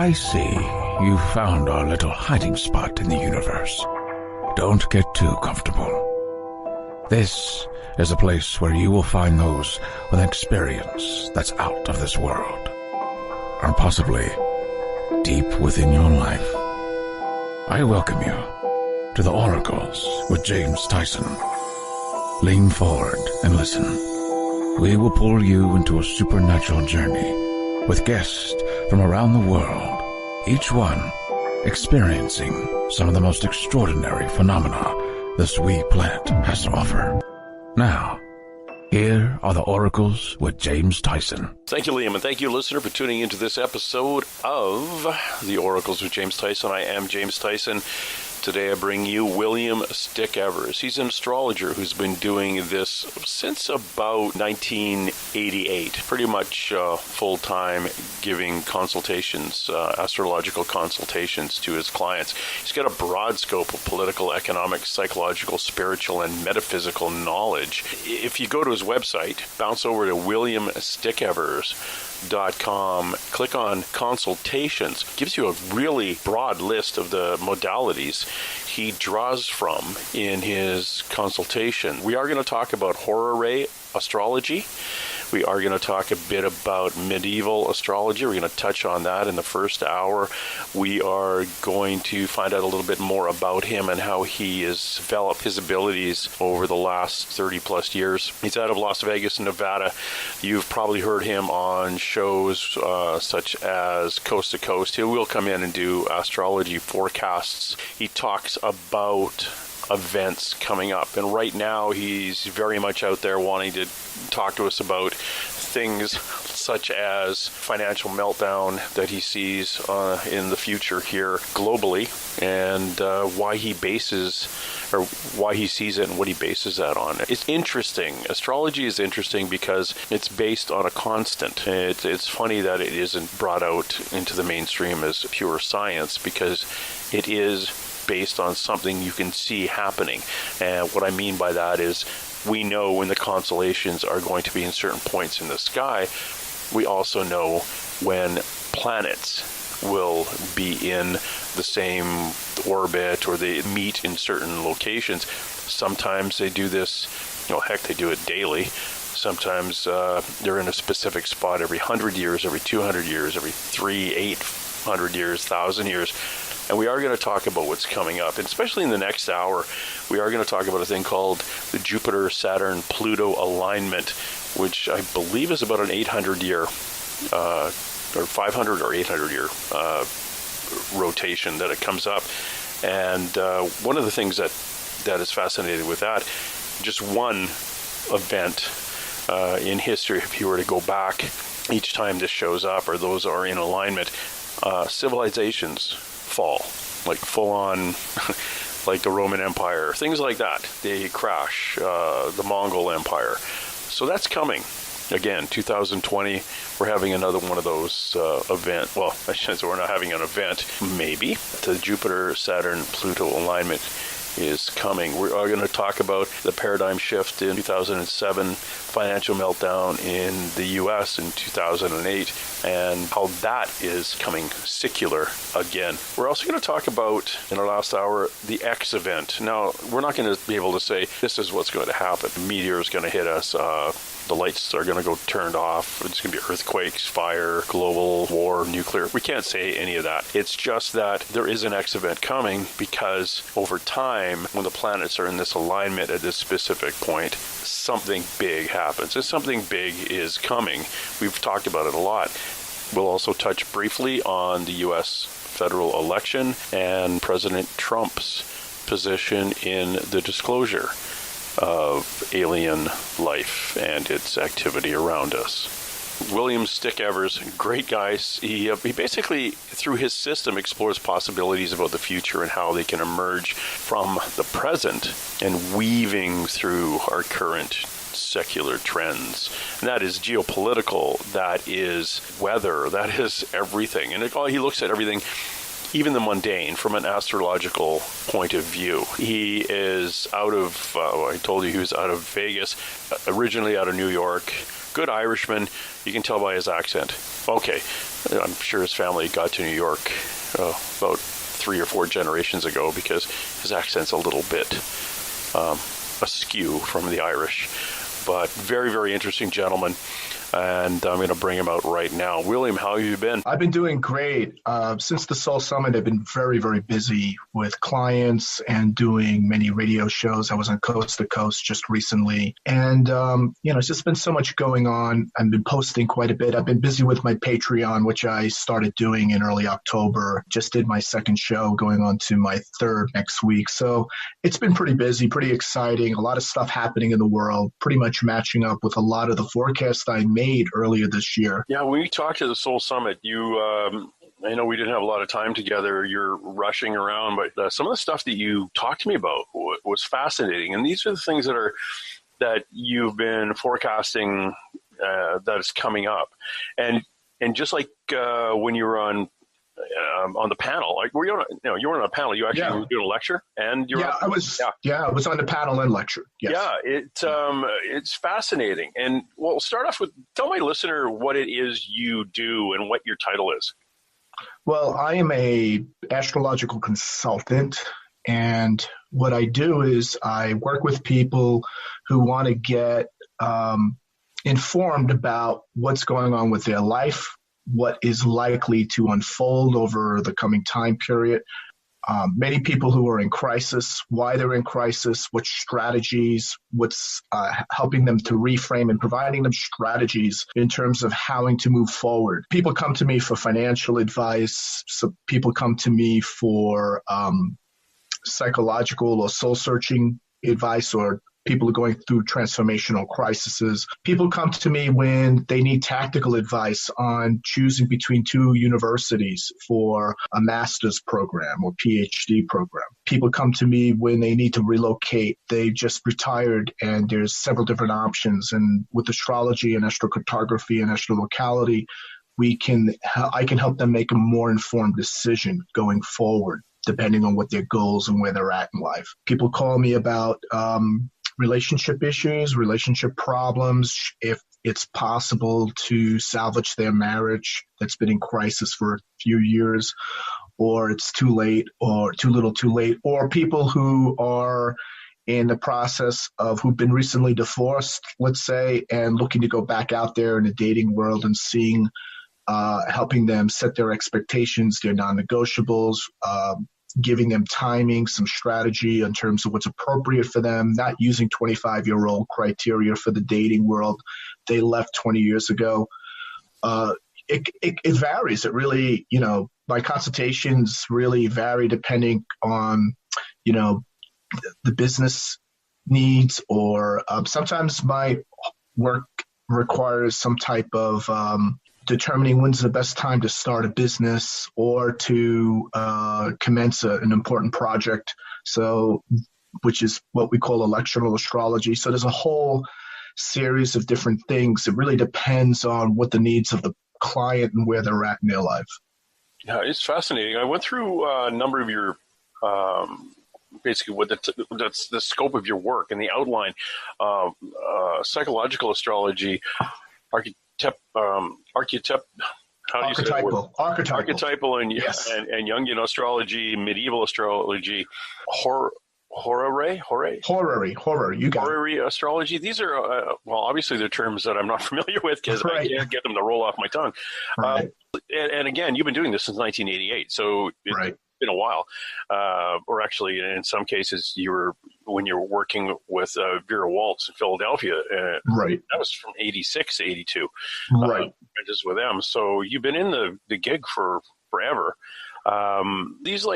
I see you found our little hiding spot in the universe. Don't get too comfortable. This is a place where you will find those with an experience that's out of this world, or possibly deep within your life. I welcome you to the Oracles with James Tyson. Lean forward and listen. We will pull you into a supernatural journey with guests from around the world, each one experiencing some of the most extraordinary phenomena this wee planet has to offer. Now, here are the Oracles with James Tyson. Thank you, Liam, and thank you, listener, for tuning into this episode of the Oracles with James Tyson. I am James Tyson. Today I bring you William Stickevers. He's an astrologer who's been doing this since about 1988, pretty much full-time, giving consultations, astrological consultations to his clients. He's got a broad scope of political, economic, psychological, spiritual, and metaphysical knowledge. If you go to his website, bounce over to williamstickevers.com, click on consultations, gives you a really broad list of the modalities he draws from in his consultation. We are going to talk about Horary astrology. We are going to talk a bit about medieval astrology. We're going to touch on that in the first hour. We are going to find out a little bit more about him and how he has developed his abilities over the last 30 plus years. He's out of Las Vegas, Nevada. You've probably heard him on shows such as Coast to Coast. He will come in and do astrology forecasts. He talks about events coming up, and right now he's very much out there wanting to talk to us about things such as financial meltdown that he sees in the future here globally, and why he sees it and what he bases that on. It's interesting. Astrology is interesting because it's based on a constant. It's funny that it isn't brought out into the mainstream as pure science, because it is based on something you can see happening. And what I mean by that is, we know when the constellations are going to be in certain points in the sky. We also know when planets will be in the same orbit, or they meet in certain locations. Sometimes they do this, they do it daily. Sometimes they're in a specific spot every 100 years, every 200 years, every 800 years, 1,000 years. And we are going to talk about what's coming up, and especially in the next hour, we are going to talk about a thing called the Jupiter-Saturn-Pluto Alignment, which I believe is about an 800-year, or 500 or 800-year rotation that it comes up. And one of the things that is fascinating with that, just one event in history, if you were to go back each time this shows up, or those are in alignment, civilizations fall, like full on, like the Roman Empire, things like that. They crash, the Mongol Empire. So that's coming. Again, 2020, we're having another one of those events. Well, I shouldn't say we're not having an event. Maybe. The Jupiter-Saturn-Pluto alignment is coming. We are going to talk about the paradigm shift in 2007, financial meltdown in the U.S. in 2008, and how that is coming secular again. We're also going to talk about, in our last hour, the X event. Now, we're not going to be able to say this is what's going to happen. A meteor is going to hit us. The lights are going to go turned off. It's going to be earthquakes, fire, global war, nuclear. We can't say any of that. It's just that there is an X event coming, because over time, when the planets are in this alignment at this specific point, something big happens. And something big is coming. We've talked about it a lot. We'll also touch briefly on the U.S. federal election and President Trump's position in the disclosure of alien life and its activity around us. William Stickevers, great guy. He basically, through his system, explores possibilities about the future and how they can emerge from the present and weaving through our current secular trends. And that is geopolitical, that is weather, that is everything. And he looks at everything, even the mundane, from an astrological point of view. He is out of, I told you he was out of Vegas, originally out of New York. good Irishman. You can tell by his accent. Okay, I'm sure his family got to New York about 3 or 4 generations ago, because his accent's a little bit askew from the Irish. But very, very interesting gentleman. And I'm going to bring him out right now. William, how have you been? I've been doing great. Since the Soul Summit, I've been very, very busy with clients and doing many radio shows. I was on Coast to Coast just recently. And, it's just been so much going on. I've been posting quite a bit. I've been busy with my Patreon, which I started doing in early October. Just did my second show, going on to my third next week. So it's been pretty busy, pretty exciting. A lot of stuff happening in the world, pretty much matching up with a lot of the forecasts I made earlier this year. Yeah, when we talked to the Soul Summit, I know we didn't have a lot of time together. You're rushing around, but some of the stuff that you talked to me about was fascinating. And these are the things that you've been forecasting that is coming up. And just like when you were on the panel, like you weren't on a panel, you actually were doing a lecture, and I was on the panel and lecture. Yes. Yeah, it's fascinating. And we'll start off with, tell my listener what it is you do and what your title is. Well, I am a astrological consultant, and what I do is I work with people who want to get informed about what's going on with their life, what is likely to unfold over the coming time period. Many people who are in crisis, why they're in crisis, what strategies, what's helping them to reframe, and providing them strategies in terms of how to move forward. People come to me for financial advice. So people come to me for psychological or soul-searching advice, or people are going through transformational crises. People come to me when they need tactical advice on choosing between 2 universities for a master's program or PhD program. People come to me when they need to relocate. They just retired, and there's several different options. And with astrology and astrocartography and astrolocality, I can help them make a more informed decision going forward, depending on what their goals and where they're at in life. People call me about relationship issues, relationship problems, if it's possible to salvage their marriage that's been in crisis for a few years, or it's too late, or too little too late, or people who are in the process of who've been recently divorced, let's say, and looking to go back out there in the dating world and seeing, helping them set their expectations, their non-negotiables, giving them timing, some strategy in terms of what's appropriate for them, not using 25-year-old criteria for the dating world they left 20 years ago. It varies. It really, my consultations really vary depending on, the business needs, or sometimes my work requires some type of determining when's the best time to start a business or to commence an important project, which is what we call electional astrology. So there's a whole series of different things. It really depends on what the needs of the client and where they're at in their life. Yeah, it's fascinating. I went through a number of your basically what that's the scope of your work and the outline. Psychological astrology, archetypal, and yes. and Jungian astrology, medieval astrology, Horary. You got Horary astrology. These are obviously they're terms that I'm not familiar with, because I can't get them to roll off my tongue. Right. And again, you've been doing this since 1988, so it's been a while. Or actually, in some cases, when you were working with Vera Waltz in Philadelphia. Right. That was from 86, 82. Right. Just with them. So you've been in the gig for forever. These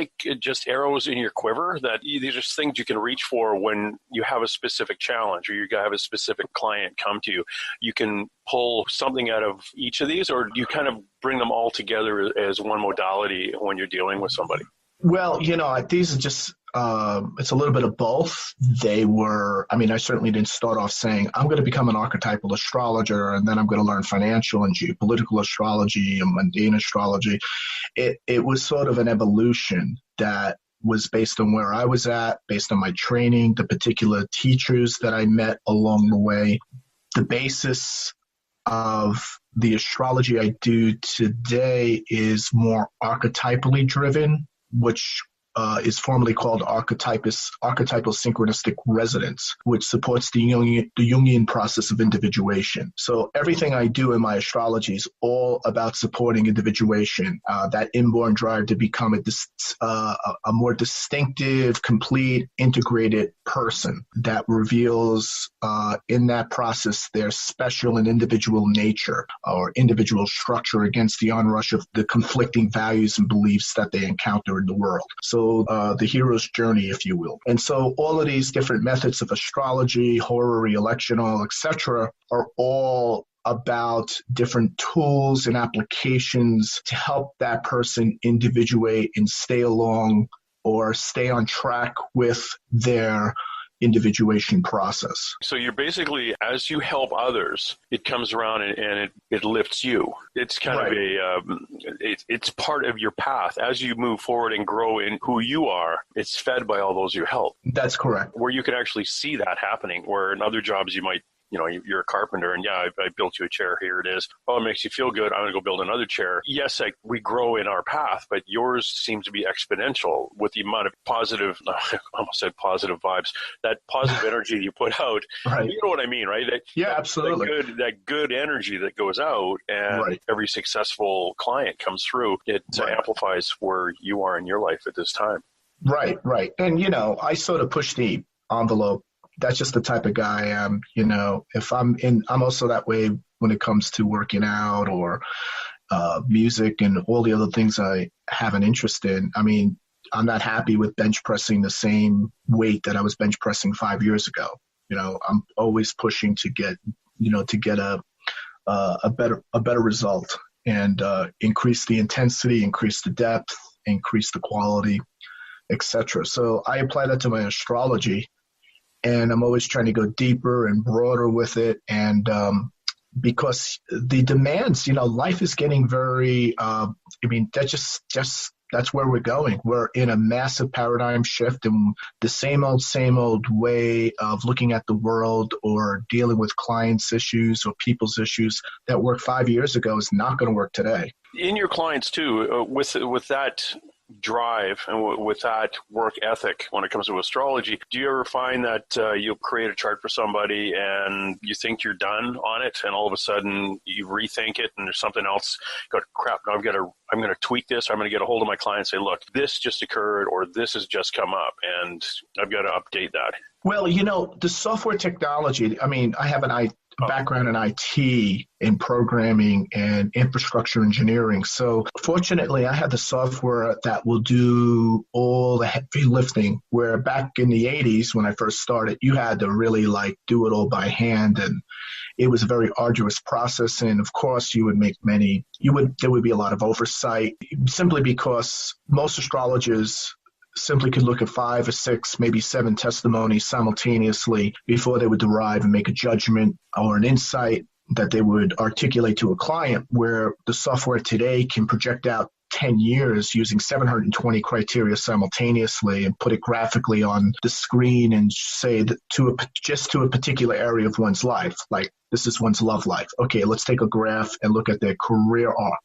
just arrows in your quiver these are things you can reach for when you have a specific challenge, or you have a specific client come to you. You can pull something out of each of these, or do you kind of bring them all together as one modality when you're dealing with somebody? Well, these are just, it's a little bit of both. I certainly didn't start off saying, I'm going to become an archetypal astrologer, and then I'm going to learn financial and geopolitical astrology and mundane astrology. It was sort of an evolution that was based on where I was at, based on my training, the particular teachers that I met along the way. The basis of the astrology I do today is more archetypally driven, which is formally called archetypal synchronistic resonance, which supports the Jungian process of individuation. So everything I do in my astrology is all about supporting individuation, that inborn drive to become a more distinctive, complete, integrated person that reveals in that process their special and individual nature or individual structure against the onrush of the conflicting values and beliefs that they encounter in the world. So the hero's journey, if you will. And so all of these different methods of astrology, horary, electional, etc., are all about different tools and applications to help that person individuate and stay along or stay on track with their individuation process. So you're basically, as you help others, it comes around and it lifts you. It's kind of it's part of your path. As you move forward and grow in who you are, it's fed by all those you help. That's correct. Where you can actually see that happening, where in other jobs you might, you're a carpenter and I built you a chair. Here it is. Oh, it makes you feel good. I'm going to go build another chair. Yes, we grow in our path, but yours seems to be exponential with the amount of positive, I almost said positive vibes, that positive energy you put out. Right. You know what I mean, right? Absolutely. That good energy that goes out and every successful client comes through. It amplifies where you are in your life at this time. Right. And, I sort of push the envelope. That's just the type of guy I am. If I'm also that way when it comes to working out or music and all the other things I have an interest in. I mean, I'm not happy with bench pressing the same weight that I was bench pressing 5 years ago. I'm always pushing to get a better result and increase the intensity, increase the depth, increase the quality, etc. So I apply that to my astrology. And I'm always trying to go deeper and broader with it. And because the demands, life is getting very, that's where we're going. We're in a massive paradigm shift, and the same old way of looking at the world or dealing with clients' issues or people's issues that worked 5 years ago is not going to work today. In your clients too, with that drive and with that work ethic when it comes to astrology, do you ever find that you'll create a chart for somebody and you think you're done on it and all of a sudden you rethink it and there's something else, go, crap, now I'm going to tweak this, I'm going to get a hold of my client and say, look, this just occurred or this has just come up and I've got to update that? Well, the software technology, I have a background in IT, in programming and infrastructure engineering. So fortunately, I had the software that will do all the heavy lifting, where back in the 80s, when I first started, you had to really do it all by hand. And it was a very arduous process. And of course, there would be a lot of oversight simply because most astrologers simply could look at 5 or 6, maybe 7 testimonies simultaneously before they would derive and make a judgment or an insight that they would articulate to a client, where the software today can project out 10 years using 720 criteria simultaneously and put it graphically on the screen and say that to a particular area of one's life. Like, this is one's love life. Okay, let's take a graph and look at their career arc.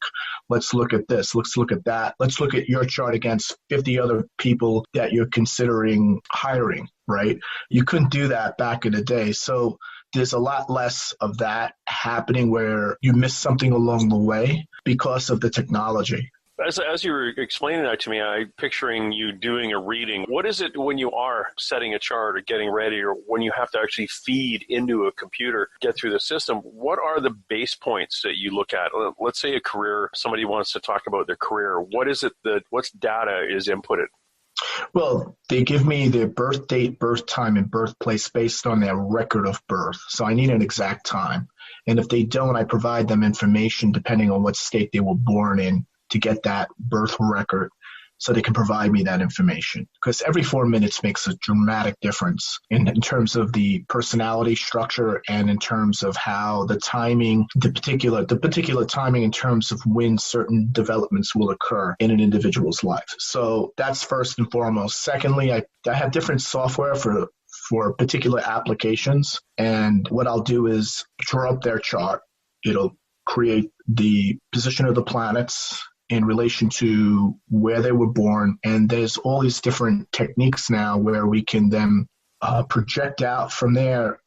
Let's look at this. Let's look at that. Let's look at your chart against 50 other people that you're considering hiring, right? You couldn't do that back in the day. So there's a lot less of that happening where you miss something along the way because of the technology. As you were explaining that to me, I'm picturing you doing a reading. What is it when you are setting a chart or getting ready, or when you have to actually feed into a computer, get through the system? What are the base points that you look at? Let's say a career, somebody wants to talk about their career. What is it what's data is inputted? Well, they give me their birth date, birth time, and birthplace based on their record of birth. So I need an exact time. And if they don't, I provide them information depending on what state they were born in to get that birth record so they can provide me that information. Because every 4 minutes makes a dramatic difference in terms of the personality structure and in terms of how the timing, the particular timing in terms of when certain developments will occur in an individual's life. So that's first and foremost. Secondly, I have different software for particular applications. And what I'll do is draw up their chart. It'll create the position of the planets in relation to where they were born. And there's all these different techniques now where we can then project out from there.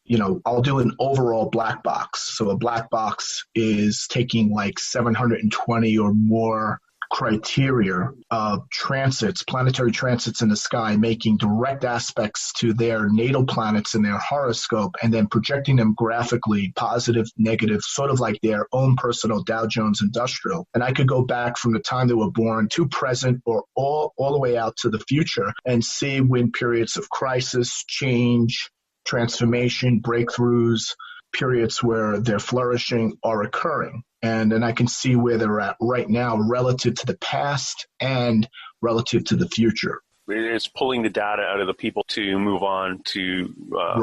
I'll do an overall black box. So a black box is taking like 720 or more criteria of transits, planetary transits in the sky, making direct aspects to their natal planets in their horoscope, and then projecting them graphically, positive, negative, sort of like their own personal Dow Jones Industrial. And I could go back from the time they were born to present or all the way out to the future and see when periods of crisis, change, transformation, breakthroughs, periods where they're flourishing are occurring. And then I can see where they're at right now relative to the past and relative to the future. It's pulling the data out of the people to move on to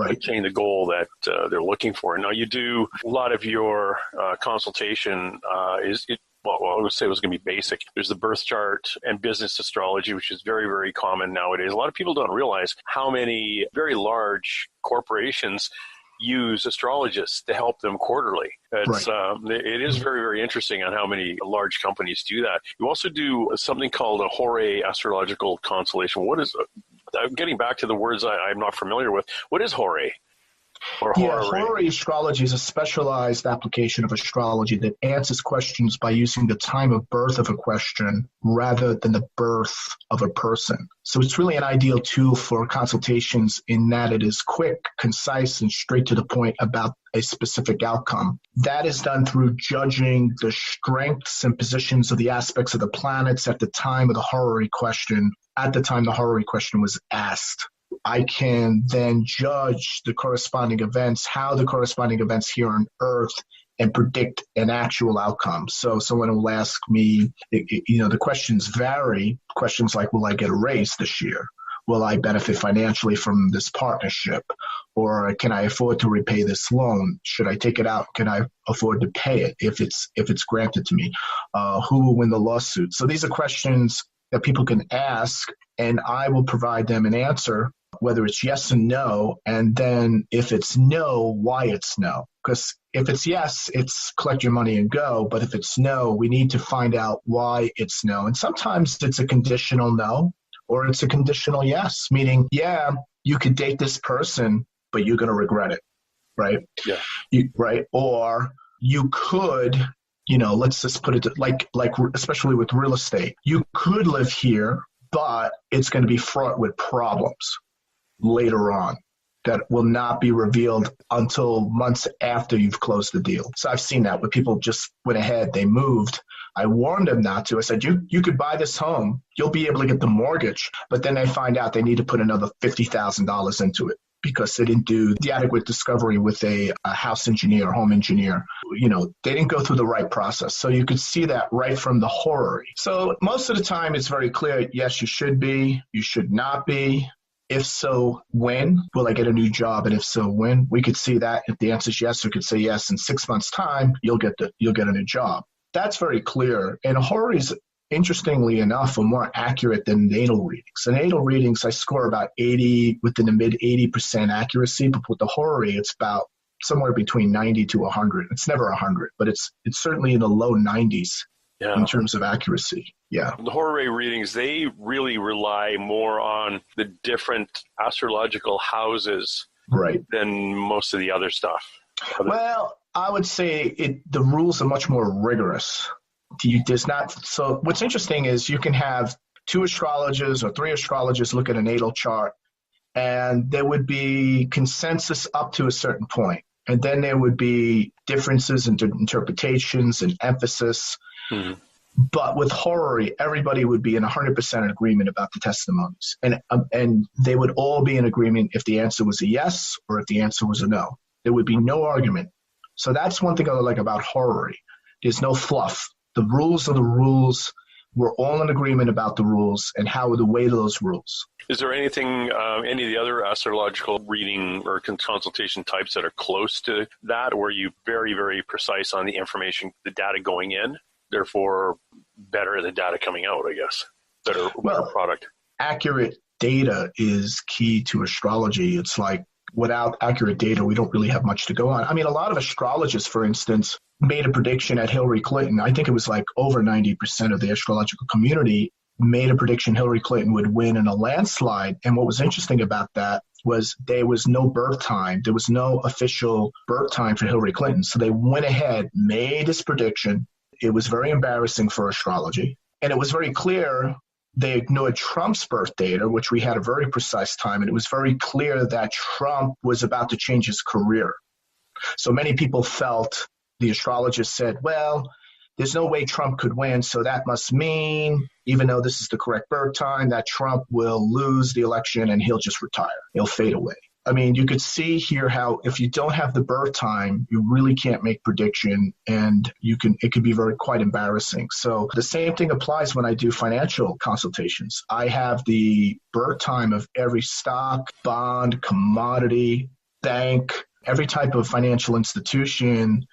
attain the goal that they're looking for. Now, you do a lot of your consultation I would say it was going to be basic. There's the birth chart and business astrology, which is very, very common nowadays. A lot of people don't realize how many very large corporations use astrologists to help them quarterly. It is very, very interesting on how many large companies do that. You also do something called a Horary astrological constellation. What is, getting back to the words I'm not familiar with, what is Horary? Horary astrology is a specialized application of astrology that answers questions by using the time of birth of a question rather than the birth of a person. So it's really an ideal tool for consultations in that it is quick, concise, and straight to the point about a specific outcome. That is done through judging the strengths and positions of the aspects of the planets at the time of the Horary question, at the time the Horary question was asked. I can then judge the corresponding events, how the corresponding events here on Earth, and predict an actual outcome. So someone will ask me, the questions vary. Questions like, will I get a raise this year? Will I benefit financially from this partnership? Or can I afford to repay this loan? Should I take it out? Can I afford to pay it if it's granted to me? Who will win the lawsuit? So these are questions that people can ask, and I will provide them an answer, whether it's yes and no, and then if it's no, why it's no. Because if it's yes, it's collect your money and go. But if it's no, we need to find out why it's no. And sometimes it's a conditional no, or it's a conditional yes, meaning, yeah, you could date this person, but you're going to regret it, right? Yeah. Right? Or you could, let's just put it like especially with real estate, you could live here, but it's going to be fraught with problems later on that will not be revealed until months after you've closed the deal. So I've seen that where people just went ahead, they moved. I warned them not to. I said, you could buy this home, you'll be able to get the mortgage, but then they find out they need to put another $50,000 into it because they didn't do the adequate discovery with a house engineer, home engineer. They didn't go through the right process. So you could see that right from the Horary. So most of the time it's very clear, yes, you should be, you should not be. If so, when will I get a new job? And if so, when? We could see that. If the answer is yes, we could say yes. In 6 months' time, you'll get a new job. That's very clear. And Horary's, interestingly enough, are more accurate than natal readings. The natal readings, I score about 80, within the mid 80% accuracy. But with the Horary, it's about somewhere between 90 to 100. It's never 100, but it's certainly in the low 90s. Yeah. In terms of accuracy. Yeah. The Horary readings, they really rely more on the different astrological houses than most of the other stuff. Well, I would say the rules are much more rigorous. So what's interesting is you can have 2 astrologers or 3 astrologers look at a natal chart, and there would be consensus up to a certain point. And then there would be differences in interpretations and emphasis. Mm-hmm. But with Horary, everybody would be in 100% agreement about the testimonies. And they would all be in agreement if the answer was a yes or if the answer was a no. There would be no argument. So that's one thing I like about Horary. There's no fluff. The rules are the rules. We're all in agreement about the rules and how to weigh those rules. Is there anything, any of the other astrological reading or consultation types that are close to that, or are you very, very precise on the information, the data going in? Therefore, better the data coming out, I guess. Better product. Accurate data is key to astrology. It's like without accurate data, we don't really have much to go on. I mean, a lot of astrologists, for instance, made a prediction at Hillary Clinton. I think it was like over 90% of the astrological community made a prediction Hillary Clinton would win in a landslide. And what was interesting about that was there was no birth time. There was no official birth time for Hillary Clinton. So they went ahead, made this prediction. It was very embarrassing for astrology. And it was very clear they ignored Trump's birth data, which we had a very precise time. And it was very clear that Trump was about to change his career. So many people felt, the astrologist said, well, there's no way Trump could win. So that must mean, even though this is the correct birth time, that Trump will lose the election and he'll just retire. He'll fade away. I mean, you could see here how if you don't have the birth time, you really can't make prediction, and it could be quite embarrassing. So the same thing applies when I do financial consultations. I have the birth time of every stock, bond, commodity, bank, every type of financial institution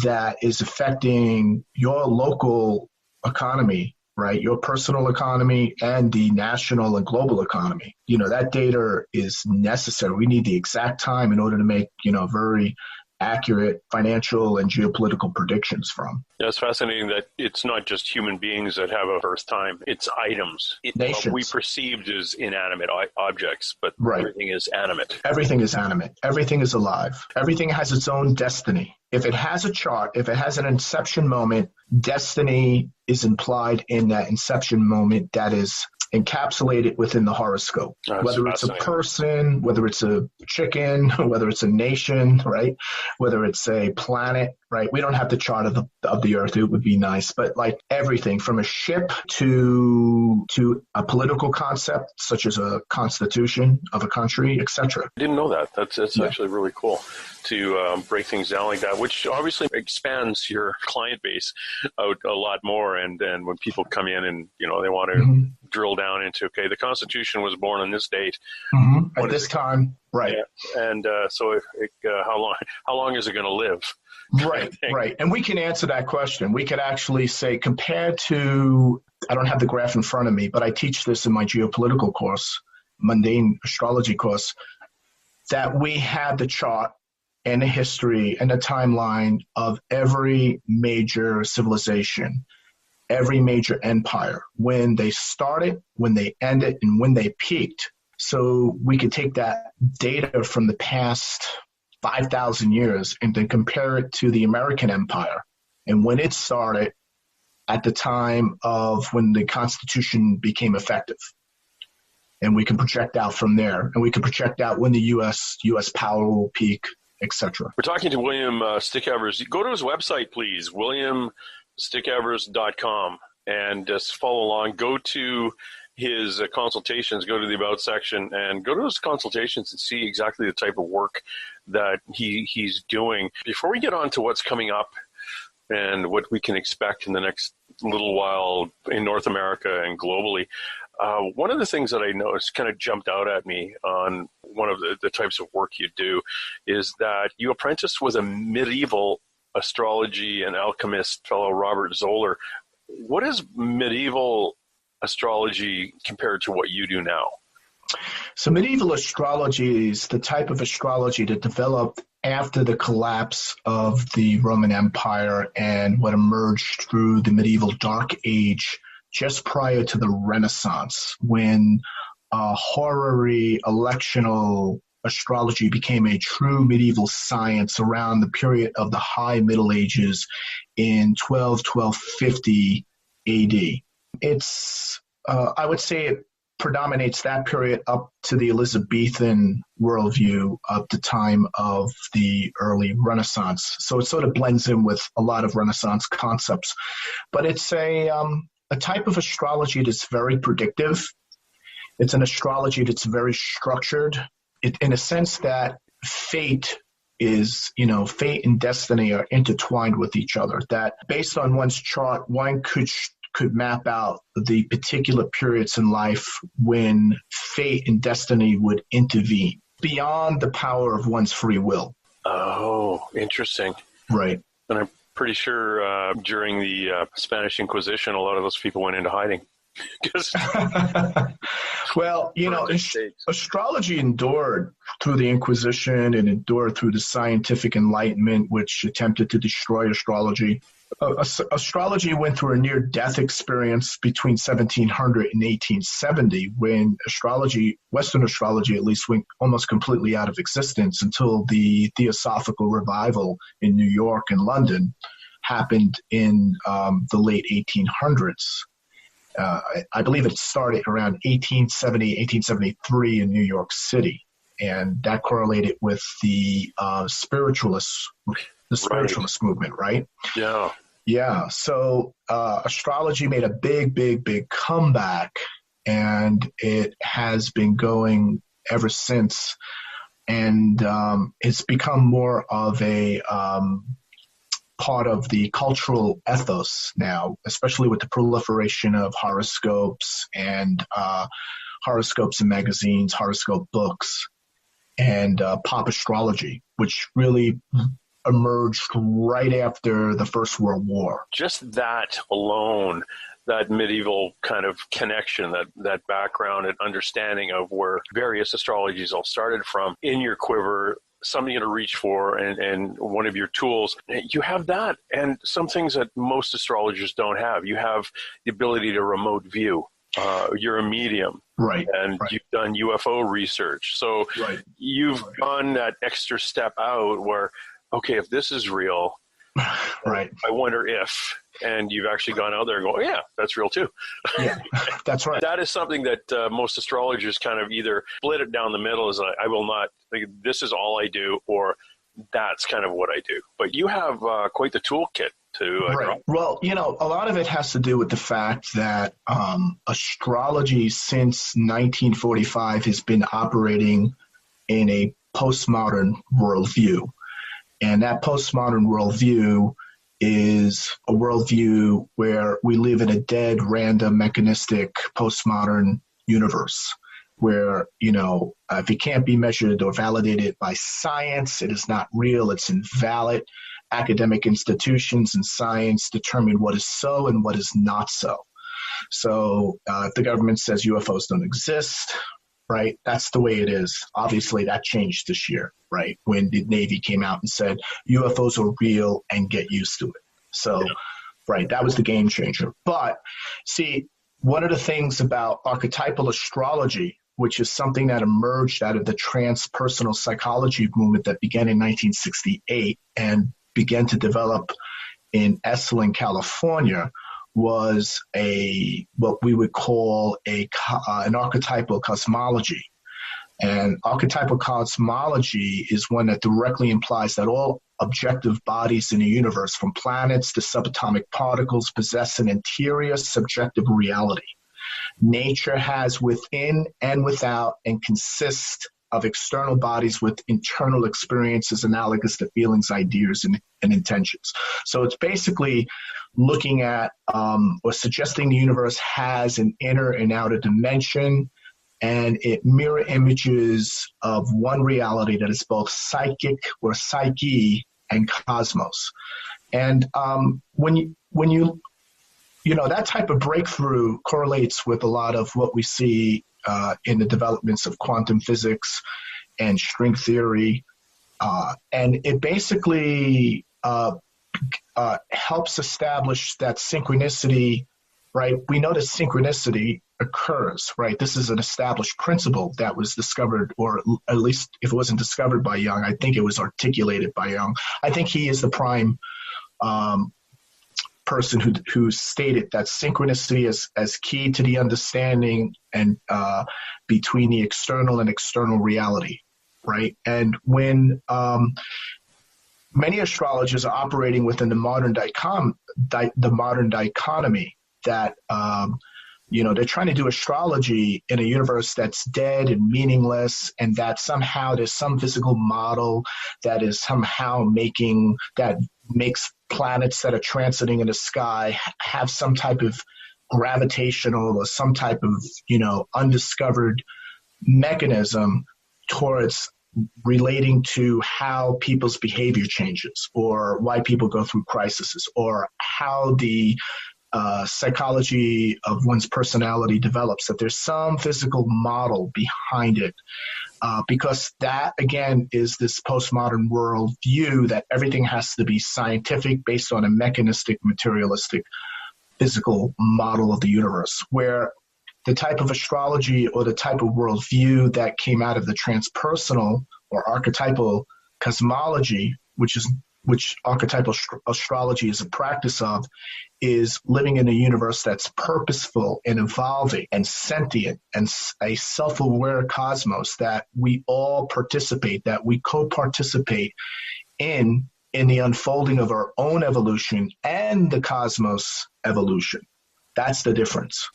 that is affecting your local economy, right? Your personal economy and the national and global economy. That data is necessary. We need the exact time in order to make, very accurate financial and geopolitical predictions from. Yeah, it's fascinating that it's not just human beings that have a birth time. It's items. Nations. What we perceived as inanimate objects, but right. Everything is animate. Everything is animate. Everything is alive. Everything has its own destiny. If it has a chart, if it has an inception moment, destiny is implied in that inception moment that is encapsulated within the horoscope. Whether it's a person, whether it's a chicken, whether it's a nation, right? Whether it's a planet, right? We don't have the chart of the earth. It would be nice. But like everything from a ship to a political concept, such as a constitution of a country, etc. I didn't know that. That's actually really cool to break things down like that, which obviously expands your client base out a lot more. And when people come in and, they want to drill down into, okay, the Constitution was born on this date. At this time, right. Yeah. And so how long is it going to live? Right. And we can answer that question. We could actually say, compared to, I don't have the graph in front of me, but I teach this in my geopolitical course, mundane astrology course, that we have the chart and the history and the timeline of every major civilization, every major empire, when they started, when they ended, and when they peaked. So we could take that data from the past 5,000 years and then compare it to the American Empire and when it started at the time of when the Constitution became effective. And we can project out from there, and we can project out when the U.S. power will peak, etc. We're talking to William Stickevers. Go to his website, please, williamstickevers.com, and just follow along. Go to his consultations, go to the About section, and go to his consultations and see exactly the type of work that he's doing. Before we get on to what's coming up and what we can expect in the next little while in North America and globally, one of the things that I noticed kind of jumped out at me on one of the types of work you do is that you apprenticed with a medieval astrology and alchemist fellow, Robert Zoller. What is medieval astrology compared to what you do now? So medieval astrology is the type of astrology that developed after the collapse of the Roman Empire and what emerged through the medieval Dark Age just prior to the Renaissance, when Horary electional astrology became a true medieval science around the period of the High Middle Ages in 1250 AD. It's, I would say it predominates that period up to the Elizabethan worldview of the time of the early Renaissance. So it sort of blends in with a lot of Renaissance concepts. But it's a type of astrology that's very predictive. It's an astrology that's very structured, in a sense that fate and destiny are intertwined with each other, that based on one's chart, one could map out the particular periods in life when fate and destiny would intervene beyond the power of one's free will. Oh, interesting. Right. And I'm pretty sure during the Spanish Inquisition, a lot of those people went into hiding. Well, States. astrology endured through the Inquisition and endured through the scientific Enlightenment, which attempted to destroy astrology. Astrology went through a near-death experience between 1700 and 1870 when Western astrology at least, went almost completely out of existence until the Theosophical revival in New York and London happened in the late 1800s. I believe it started around 1870, 1873 in New York City, and that correlated with the spiritualist movement, right? Yeah. Yeah. So astrology made a big comeback, and it has been going ever since. And it's become more of a part of the cultural ethos now, especially with the proliferation of horoscopes and magazines, horoscope books, and pop astrology, which really emerged right after the First World War. Just that alone, that medieval kind of connection, that background and understanding of where various astrologies all started from in your quiver, something to reach for, and one of your tools. You have that, and some things that most astrologers don't have. You have the ability to remote view. You're a medium. Right. And you've done UFO research. So you've gone that extra step out where, okay, if this is real, right. I wonder if, and you've actually gone out there and go, oh, yeah, that's real too. Yeah, that's right. That is something that most astrologers kind of either split it down the middle as I will not, like, this is all I do, or that's kind of what I do. But you have quite the toolkit to right. Well, a lot of it has to do with the fact that astrology since 1945 has been operating in a postmodern worldview. And that postmodern worldview is a worldview where we live in a dead, random, mechanistic, postmodern universe where, if it can't be measured or validated by science, it is not real, it's invalid. Academic institutions and science determine what is so and what is not so. So if the government says UFOs don't exist, right, that's the way it is. Obviously, that changed this year, right, when the Navy came out and said UFOs are real and get used to it. So, right, that was the game changer. But, see, one of the things about archetypal astrology, which is something that emerged out of the transpersonal psychology movement that began in 1968 and began to develop in Esalen, California, was what we would call an archetypal cosmology. And archetypal cosmology is one that directly implies that all objective bodies in the universe, from planets to subatomic particles, possess an interior subjective reality. Nature has within and without and consists of external bodies with internal experiences analogous to feelings, ideas, and intentions. So it's basically looking at or suggesting the universe has an inner and outer dimension, and it mirror images of one reality that is both psychic or psyche and cosmos. And when you that type of breakthrough correlates with a lot of what we see in the developments of quantum physics and string theory. And it basically helps establish that synchronicity, right? We know that synchronicity occurs, right? This is an established principle that was discovered, or at least if it wasn't discovered by Jung, I think it was articulated by Jung. I think he is the prime person who stated that synchronicity is as key to the understanding and between the external and external reality, right? And when many astrologers are operating within the modern dichotomy that they're trying to do astrology in a universe that's dead and meaningless, and that somehow there's some physical model that is somehow makes planets that are transiting in the sky have some type of gravitational or some type of, undiscovered mechanism towards relating to how people's behavior changes, or why people go through crises, or how the psychology of one's personality develops, that there's some physical model behind it. Because that, again, is this postmodern world view that everything has to be scientific based on a mechanistic, materialistic, physical model of the universe, where the type of astrology or the type of worldview that came out of the transpersonal or archetypal cosmology, which archetypal astrology is a practice of, is living in a universe that's purposeful and evolving and sentient and a self-aware cosmos that we all participate, that we co-participate in the unfolding of our own evolution and the cosmos evolution. That's the difference.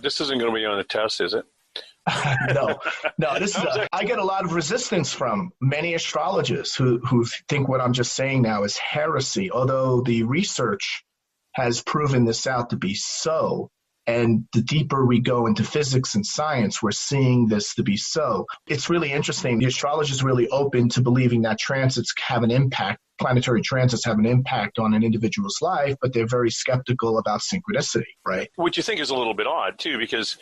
This isn't going to be on the test, is it? No. This is I get a lot of resistance from many astrologers who think what I'm just saying now is heresy, although the research has proven this out to be so. And the deeper we go into physics and science, we're seeing this to be so. It's really interesting. The astrology is really open to believing that transits have an impact. Planetary transits have an impact on an individual's life, but they're very skeptical about synchronicity, right? Which you think is a little bit odd, too, because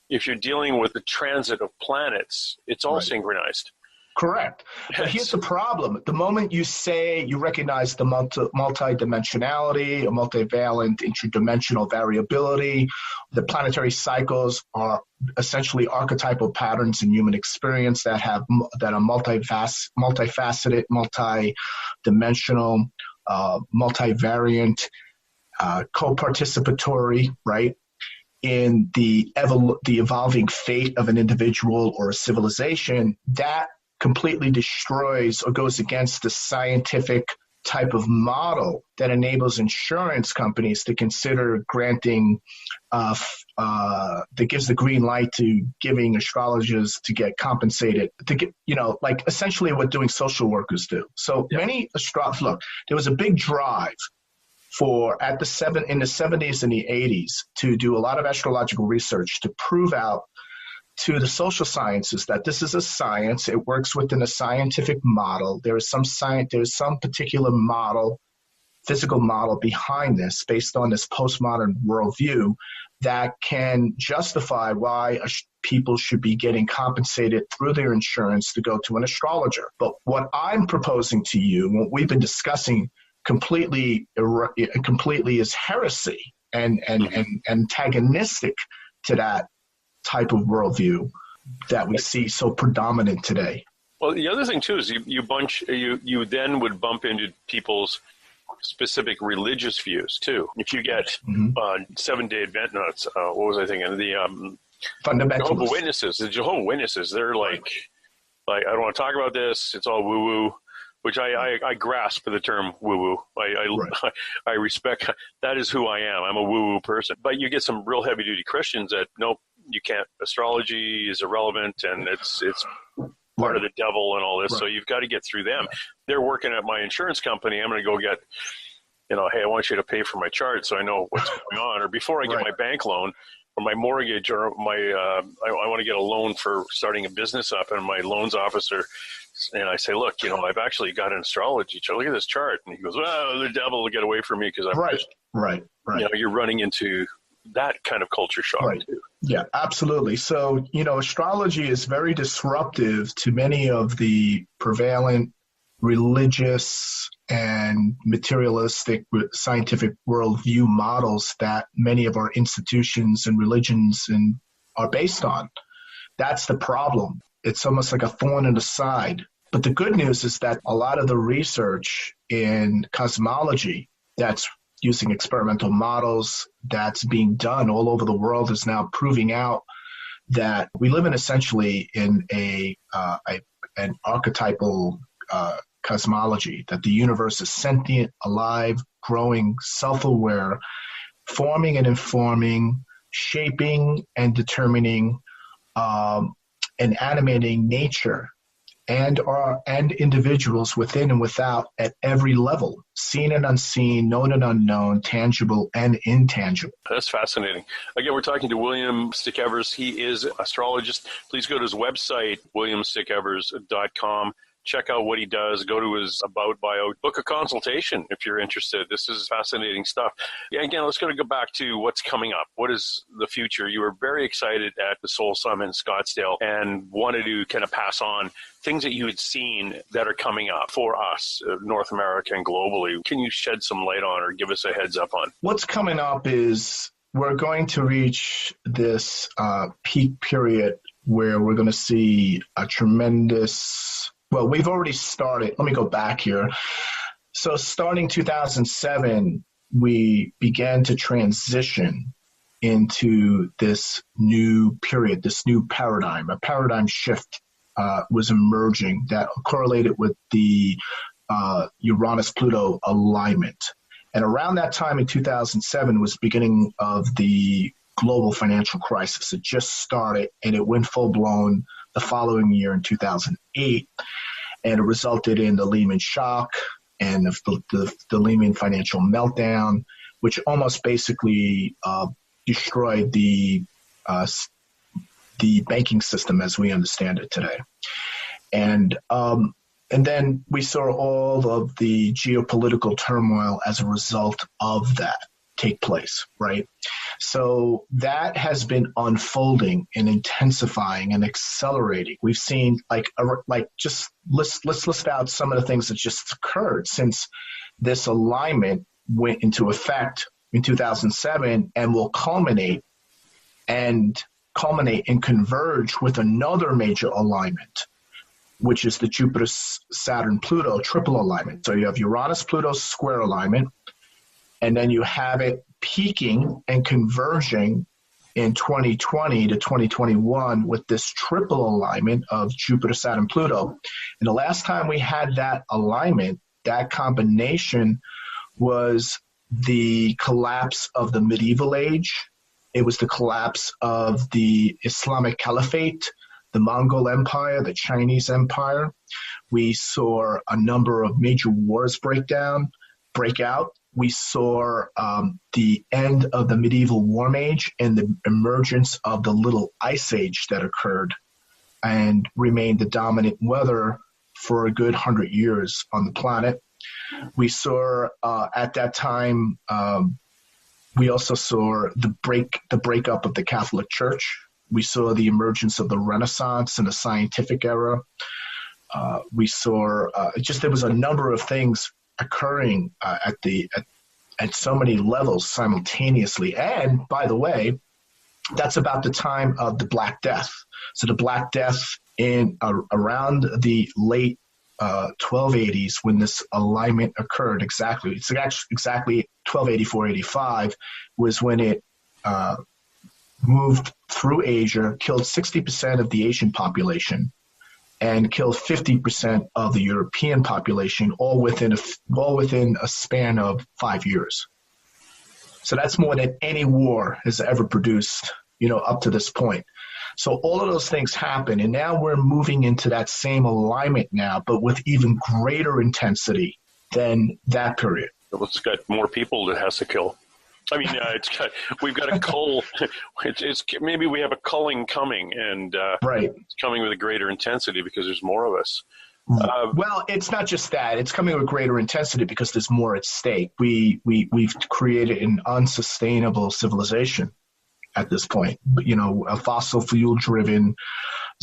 if you're dealing with the transit of planets, it's all synchronized. Correct. But here's the problem. The moment you say you recognize the multidimensionality, a multivalent interdimensional variability, the planetary cycles are essentially archetypal patterns in human experience that are multifaceted, multidimensional, multivariant, co-participatory, right? In the evolving fate of an individual or a civilization, that completely destroys or goes against the scientific type of model that enables insurance companies to consider granting, that gives the green light to giving astrologers to get compensated, to get, like essentially what doing social workers do. So many astrologers, look, there was a big drive in the 70s and the 80s to do a lot of astrological research to prove out to the social sciences that this is a science. It works within a scientific model. There is some particular model, physical model behind this based on this postmodern worldview that can justify why people should be getting compensated through their insurance to go to an astrologer. But what I'm proposing to you, what we've been discussing completely is heresy and antagonistic to that type of worldview that we see so predominant today. Well, the other thing too is you then would bump into people's specific religious views too. If you get 7-day Adventists, what was I thinking? The fundamentalists. The Jehovah's Witnesses, they're like I don't want to talk about this. It's all woo woo. Which I grasp the term woo-woo. I respect. That is who I am. I'm a woo-woo person. But you get some real heavy-duty Christians that, nope, you can't. Astrology is irrelevant, and it's part of the devil and all this. Right. So you've got to get through them. They're working at my insurance company. I'm going to go get, hey, I want you to pay for my chart so I know what's going on. Or before I get my bank loan or my mortgage or my I want to get a loan for starting a business up, and my loans officer. And I say, look, I've actually got an astrology chart. Look at this chart. And he goes, well, the devil will get away from me because I'm right. You're running into that kind of culture shock too. Yeah, absolutely. So, astrology is very disruptive to many of the prevalent religious and materialistic scientific worldview models that many of our institutions and religions are based on. That's the problem. It's almost like a thorn in the side. But the good news is that a lot of the research in cosmology that's using experimental models that's being done all over the world is now proving out that we live essentially in an archetypal cosmology, that the universe is sentient, alive, growing, self-aware, forming and informing, shaping and determining and animating nature and individuals within and without at every level, seen and unseen, known and unknown, tangible and intangible. That's fascinating. Again, we're talking to William Stickevers. He is an astrologist. Please go to his website, williamstickevers.com. check out what he does, go to his About bio, book a consultation if you're interested. This is fascinating stuff. Yeah, again, let's go back to what's coming up. What is the future? You were very excited at the Soul Summit in Scottsdale and wanted to kind of pass on things that you had seen that are coming up for us, North America and globally. Can you shed some light on or give us a heads up on? What's coming up is we're going to reach this peak period where we're going to see a tremendous, well, we've already started. Let me go back here. So starting 2007, we began to transition into this new period, this new paradigm. A paradigm shift was emerging that correlated with the Uranus-Pluto alignment. And around that time in 2007 was the beginning of the global financial crisis. It just started and it went full-blown the following year in 2008. And it resulted in the Lehman shock and the Lehman financial meltdown, which almost basically destroyed the banking system as we understand it today. And then we saw all of the geopolitical turmoil as a result of that take place, right? So that has been unfolding and intensifying and accelerating. We've seen just let's list out some of the things that just occurred since this alignment went into effect in 2007 and will culminate and converge with another major alignment, which is the Jupiter-Saturn-Pluto triple alignment. So you have Uranus-Pluto square alignment, and then you have it peaking and converging in 2020 to 2021 with this triple alignment of Jupiter-Saturn-Pluto. And the last time we had that alignment, that combination, was the collapse of the medieval age. It was the collapse of the Islamic Caliphate, the Mongol Empire, the Chinese Empire. We saw a number of major wars break out. We saw the end of the medieval warm age and the emergence of the little ice age that occurred and remained the dominant weather for a good 100 years on the planet. We saw at that time, we also saw the breakup of the Catholic Church. We saw the emergence of the Renaissance and the scientific era. We saw there was a number of things occurring at so many levels simultaneously. And by the way, that's about the time of the Black Death. So the Black Death in around the late 1280s when this alignment occurred exactly. It's exactly 1284-85 was when it moved through Asia, killed 60% of the Asian population, and killed 50% of the European population, all within a span of 5 years. So that's more than any war has ever produced, up to this point. So all of those things happen, and now we're moving into that same alignment now, but with even greater intensity than that period. It's got more people that has to kill. I mean, we've got a cull. It's maybe we have a culling coming, and right. It's coming with a greater intensity because there's more of us. Well, it's not just that. It's coming with greater intensity because there's more at stake. We've created an unsustainable civilization at this point. A fossil fuel-driven,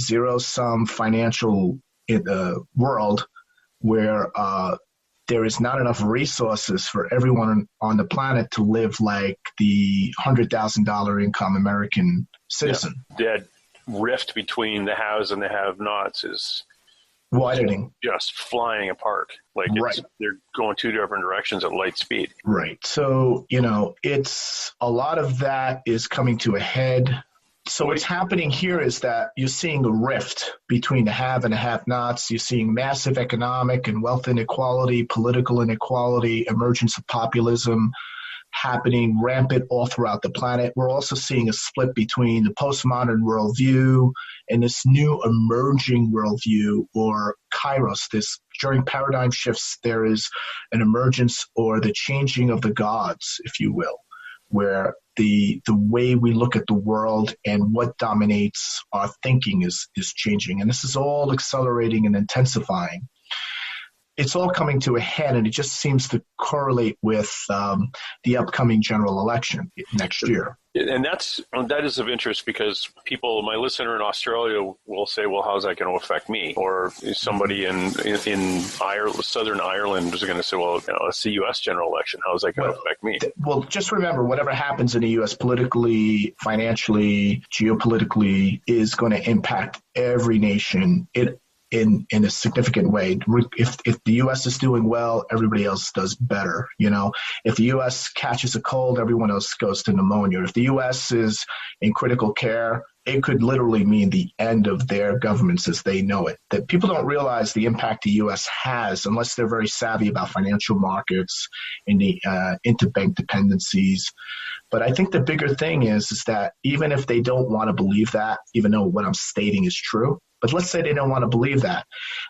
zero-sum financial world where there is not enough resources for everyone on the planet to live like the $100,000 income American citizen. Yeah. That rift between the haves and the have-nots is widening, just flying apart. Right. They're going two different directions at light speed. Right. So, it's a lot of that is coming to a head. So what's happening here is that you're seeing a rift between the have and the have-nots. You're seeing massive economic and wealth inequality, political inequality, emergence of populism happening rampant all throughout the planet. We're also seeing a split between the postmodern worldview and this new emerging worldview, or kairos. During paradigm shifts, there is an emergence or the changing of the gods, if you will. where the way we look at the world and what dominates our thinking is changing. And this is all accelerating and intensifying. It's all coming to a head, and it just seems to correlate with the upcoming general election next year. And that is of interest because people, my listener in Australia will say, well, how's that going to affect me? Or somebody in Ireland, Southern Ireland is going to say, well, it's the U.S. general election. How's that going to affect me? Well, just remember, whatever happens in the U.S. politically, financially, geopolitically is going to impact every nation in a significant way. If the U.S. is doing well, everybody else does better. If the U.S. catches a cold, everyone else goes to pneumonia. If the U.S. is in critical care, it could literally mean the end of their governments as they know it. That people don't realize the impact the U.S. has unless they're very savvy about financial markets and the interbank dependencies. But I think the bigger thing is that even if they don't want to believe that, even though what I'm stating is true, but let's say they don't want to believe that,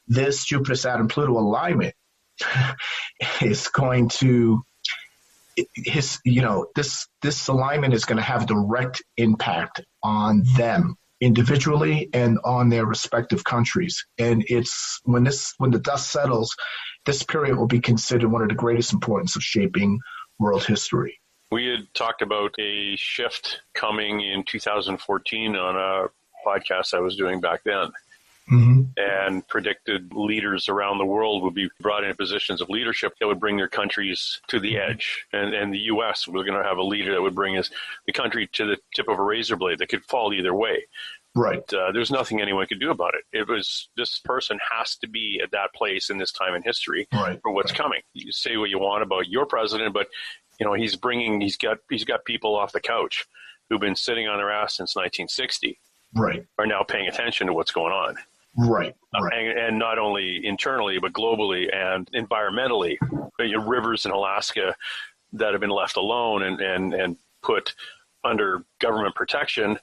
this Jupiter-Saturn-Pluto alignment is going to, this alignment is going to have direct impact on them individually and on their respective countries. And it's when the dust settles, this period will be considered one of the greatest importance of shaping world history. We had talked about a shift coming in 2014 on a podcast I was doing back then, and predicted leaders around the world would be brought into positions of leadership that would bring their countries to the edge. And the U.S. was going to have a leader that would bring the country to the tip of a razor blade that could fall either way. Right. There's nothing anyone could do about it. It was, this person has to be at that place in this time in history for what's coming. You say what you want about your president, but he's got people off the couch who've been sitting on their ass since 1960. Right. Are now paying attention to what's going on. Right. And not only internally, but globally and environmentally. Rivers in Alaska that have been left alone and put under government protection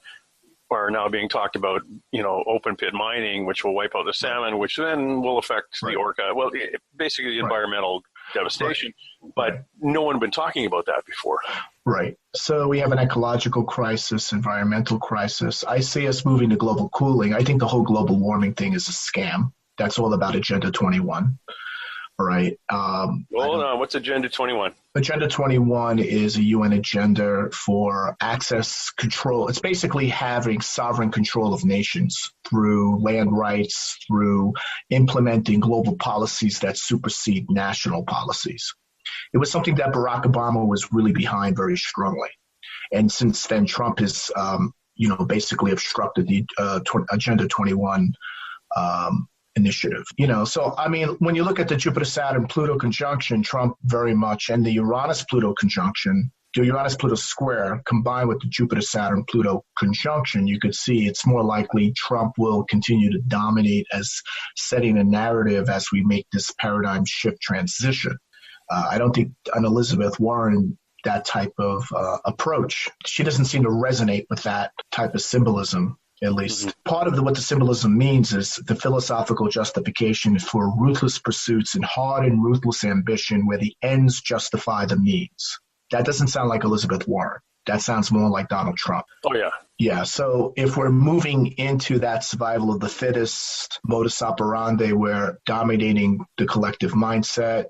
are now being talked about, open pit mining, which will wipe out the salmon, which then will affect the orca. Well, basically environmental devastation, but no one had been talking about that before. Right. So we have an ecological crisis, environmental crisis. I see us moving to global cooling. I think the whole global warming thing is a scam. That's all about Agenda 21. All right. Hold on. What's Agenda 21? Agenda 21 is a UN agenda for access control. It's basically having sovereign control of nations through land rights, through implementing global policies that supersede national policies. It was something that Barack Obama was really behind very strongly. And since then, Trump has, basically obstructed the Agenda 21 initiative. So, when you look at the Jupiter-Saturn-Pluto conjunction, Trump very much, and the Uranus-Pluto conjunction, the Uranus-Pluto square combined with the Jupiter-Saturn-Pluto conjunction, you could see it's more likely Trump will continue to dominate as setting a narrative as we make this paradigm shift transition. I don't think an Elizabeth Warren, that type of approach, she doesn't seem to resonate with that type of symbolism, at least. Part of what the symbolism means is the philosophical justification for ruthless pursuits and hard and ruthless ambition where the ends justify the means. That doesn't sound like Elizabeth Warren. That sounds more like Donald Trump. Oh, yeah. Yeah, so if we're moving into that survival of the fittest modus operandi, where dominating the collective mindset,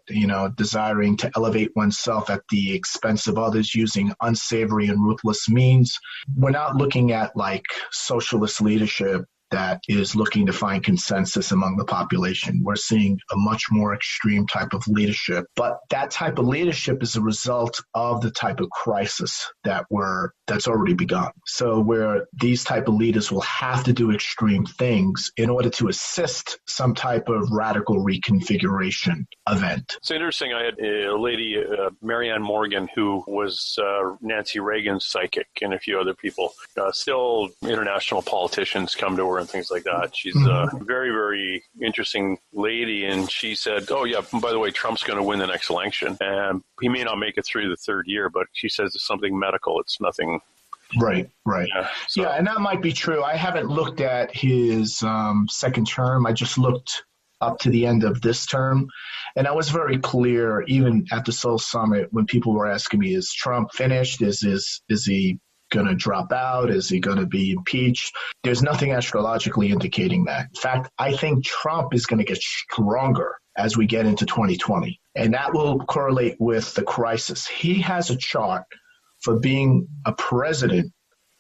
desiring to elevate oneself at the expense of others using unsavory and ruthless means, we're not looking at like socialist leadership that is looking to find consensus among the population. We're seeing a much more extreme type of leadership. But that type of leadership is a result of the type of crisis that's already begun. So where these type of leaders will have to do extreme things in order to assist some type of radical reconfiguration event. It's interesting. I had a lady, Marianne Morgan, who was Nancy Reagan's psychic, and a few other people. Still international politicians come to her and things like that. She's a very, very interesting lady, and she said, oh, yeah, by the way, Trump's going to win the next election, and he may not make it through the third year, but she says it's something medical. It's nothing. Right. Yeah, and that might be true. I haven't looked at his second term. I just looked up to the end of this term. And I was very clear, even at the Seoul Summit, when people were asking me, is Trump finished? Is he going to drop out? Is he going to be impeached? There's nothing astrologically indicating that. In fact, I think Trump is going to get stronger as we get into 2020. And that will correlate with the crisis. He has a chart for being a president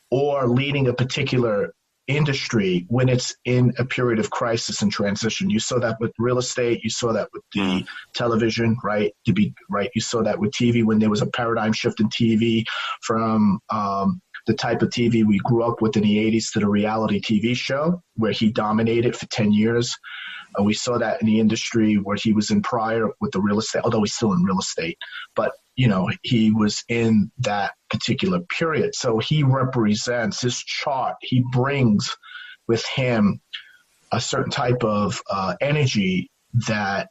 or leading a particular industry when it's in a period of crisis and transition. You saw that with real estate. You saw that with the television, right? You saw that with TV when there was a paradigm shift in TV from the type of TV we grew up with in the 80s to the reality TV show where he dominated for 10 years. We saw that in the industry where he was in prior with the real estate, although he's still in real estate. But, he was in that particular period. So he represents his chart. He brings with him a certain type of energy that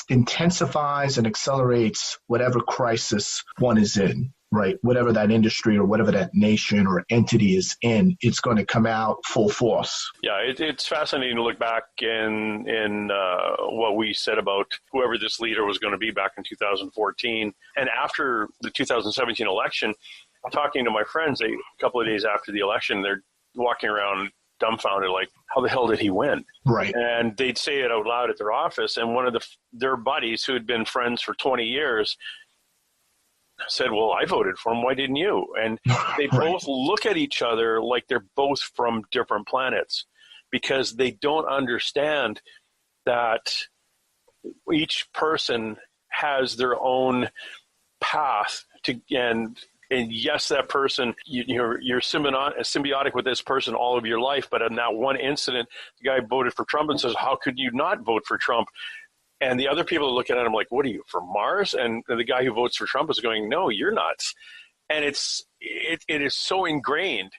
intensifies and accelerates whatever crisis one is in. Right, whatever that industry or whatever that nation or entity is in, it's going to come out full force. Yeah, it's fascinating to look back in what we said about whoever this leader was going to be back in 2014. And after the 2017 election, talking to my friends a couple of days after the election, they're walking around dumbfounded, like, how the hell did he win? Right. And they'd say it out loud at their office. And one of their buddies who had been friends for 20 years said, well, I voted for him. Why didn't you? And they both look at each other like they're both from different planets because they don't understand that each person has their own path and yes, that person, you're symbiotic with this person all of your life. But in that one incident, the guy voted for Trump and says, how could you not vote for Trump? And the other people are looking at him like, what are you, from Mars? And the guy who votes for Trump is going, no, you're nuts. And it is so ingrained.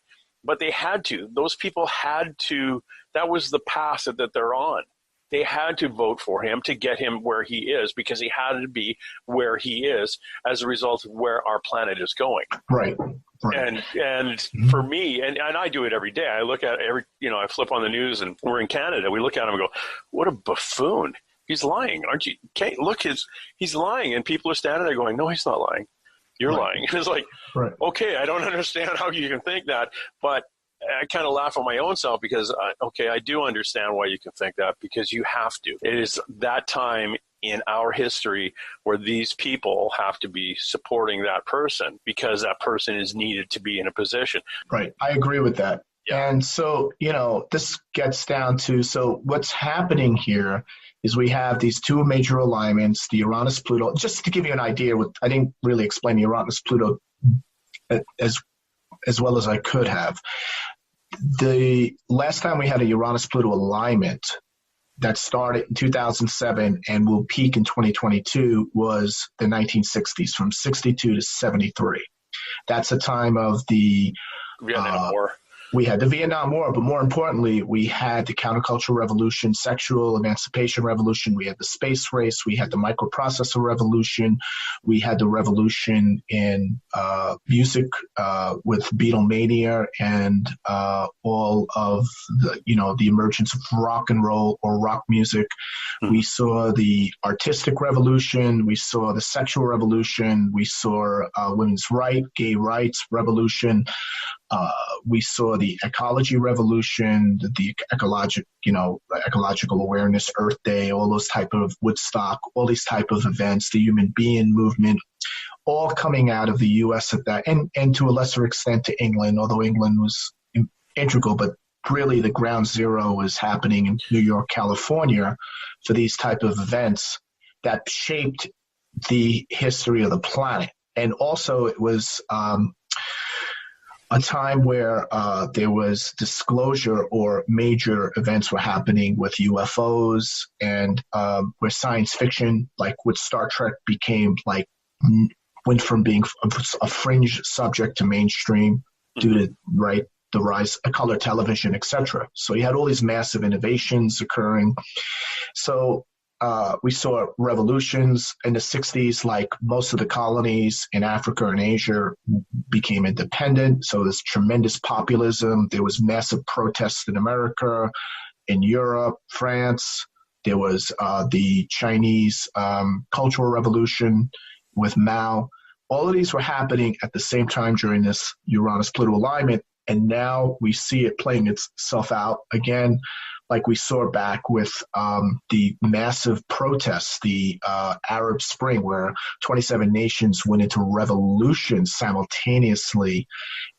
But they had to. Those people had to. That was the path that they're on. They had to vote for him to get him where he is because he had to be where he is as a result of where our planet is going. Right. And for me, and I do it every day. I look at I flip on the news and we're in Canada. We look at him and go, what a buffoon. He's lying, aren't you? Kate, look, he's lying. And people are standing there going, no, he's not lying. You're lying. And it's like, okay, I don't understand how you can think that. But I kind of laugh at my own self because, I do understand why you can think that because you have to. It is that time in our history where these people have to be supporting that person because that person is needed to be in a position. Right. I agree with that. Yeah. And so, this gets down to, so what's happening here is we have these two major alignments, the Uranus-Pluto. Just to give you an idea, I didn't really explain the Uranus-Pluto as well as I could have. The last time we had a Uranus-Pluto alignment that started in 2007 and will peak in 2022 was the 1960s, from 62 to 73. That's a time of the Vietnam War. We had the Vietnam War, but more importantly, we had the countercultural revolution, sexual emancipation revolution. We had the space race. We had the microprocessor revolution. We had the revolution in music with Beatlemania and all of the emergence of rock and roll or rock music. Mm-hmm. We saw the artistic revolution. We saw the sexual revolution. We saw women's rights, gay rights revolution. We saw the ecology revolution, the ecological awareness, Earth Day, all those type of Woodstock, all these type of events, the human being movement, all coming out of the U.S. at that, and to a lesser extent to England, although England was integral, but really the ground zero was happening in New York, California for these type of events that shaped the history of the planet. And also it was a time where there was disclosure or major events were happening with UFOs and where science fiction, like with Star Trek, went from being a fringe subject to mainstream due to the rise of color television, etc. So you had all these massive innovations occurring. So we saw revolutions in the 60s, like most of the colonies in Africa and Asia became independent. So there's tremendous populism. There was massive protests in America. in Europe, France. There was the Chinese Cultural Revolution with Mao. All of these were happening at the same time during this Uranus-Pluto alignment, and now we see it playing itself out again, like we saw back with the massive protests, the Arab Spring, where 27 nations went into revolution simultaneously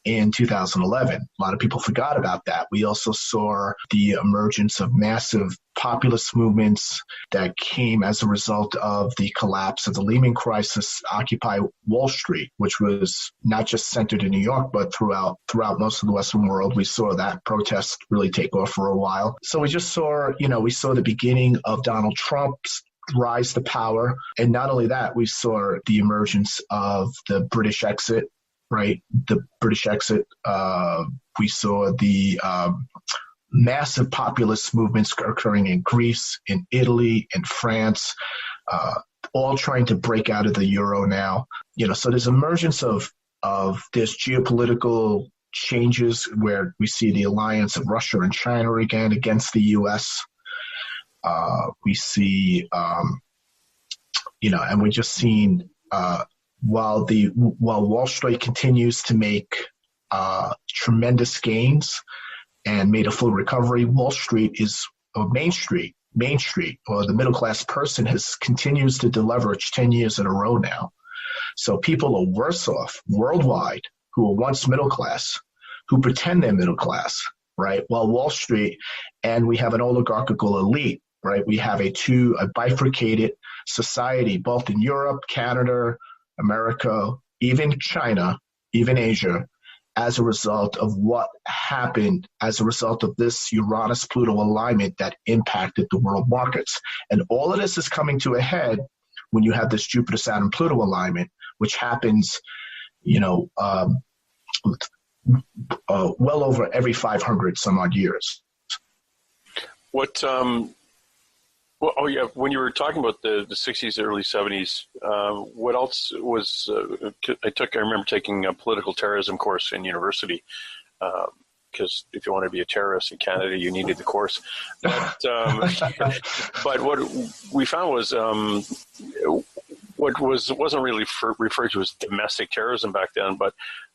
in 2011. A lot of people forgot about that. We also saw the emergence of massive populist movements that came as a result of the collapse of the Lehman crisis, Occupy Wall Street, which was not just centered in New York, but throughout most of the Western world. We saw that protest really take off for a while. So we just saw, we saw the beginning of Donald Trump's rise to power. And not only that, we saw the emergence of the British exit, right? The British exit. We saw the massive populist movements occurring in Greece, in Italy, in France, all trying to break out of the euro now. So there's emergence of this geopolitical changes where we see the alliance of Russia and China again against the U.S. We see, and we're just seeing while Wall Street continues to make tremendous gains and made a full recovery, Wall Street Main Street, or the middle class person continues to deleverage 10 years in a row now. So people are worse off worldwide who were once middle class, who pretend they're middle class, right? While Wall Street, and we have an oligarchical elite, right? We have a bifurcated society, both in Europe, Canada, America, even China, even Asia, as a result of what happened as a result of this Uranus-Pluto alignment that impacted the world markets. And all of this is coming to a head when you have this Jupiter-Saturn-Pluto alignment, which happens, well over every 500 some odd years. When you were talking about the 60s, early 70s, what else was, I remember taking a political terrorism course in university, because if you want to be a terrorist in Canada, you needed the course. But, but what we found was, wasn't really referred to as domestic terrorism back then, but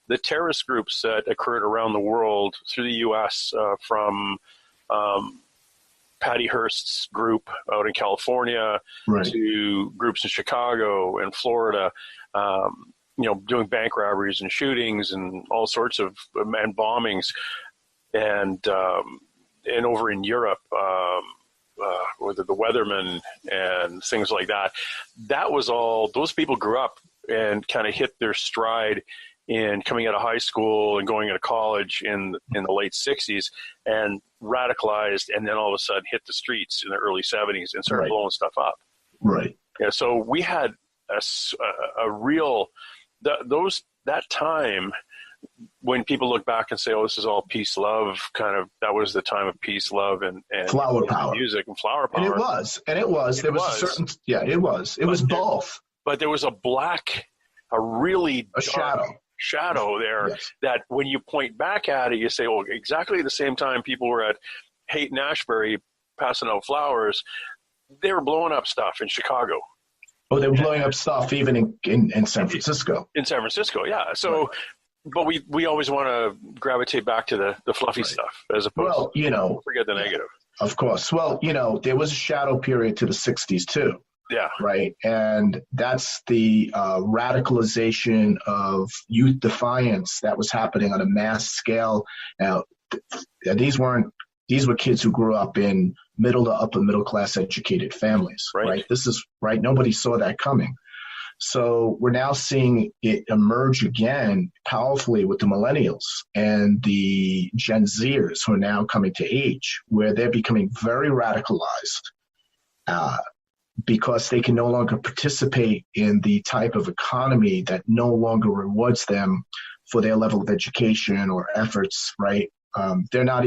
the terrorist groups that occurred around the world through the U.S. From Patty Hearst's group out in California, right, to groups in Chicago and Florida, doing bank robberies and shootings and all sorts of and bombings, and over in Europe, with the Weathermen and things like that. That was all. Those people grew up and kind of hit their stride in coming out of high school and going into college in the late 60s, and radicalized, and then all of a sudden hit the streets in the early 70s and started blowing stuff up. Right. Yeah. So we had a real that time when people look back and say, "Oh, this is all peace, love," kind of. That was the time of peace, love, and flower power, music, and flower power. And it was. There was a certain. Yeah, it was. It was both. But there was a really dark shadow there, yes, that when you point back at it, you say, "Oh, exactly the same time people were at Haight and Ashbury passing out flowers, they were blowing up stuff in Chicago." Oh, they were blowing up stuff even in San Francisco. In San Francisco, yeah. So, right. But we always want to gravitate back to the fluffy stuff as opposed to forget the negative. Of course. Well, there was a shadow period to the 60s too. Yeah. Right. And that's the radicalization of youth defiance that was happening on a mass scale. Now, these were kids who grew up in middle to upper middle class educated families. Right. This is right. Nobody saw that coming. So we're now seeing it emerge again powerfully with the millennials and the Gen Zers who are now coming to age, where they're becoming very radicalized. Because they can no longer participate in the type of economy that no longer rewards them for their level of education or efforts, right? They no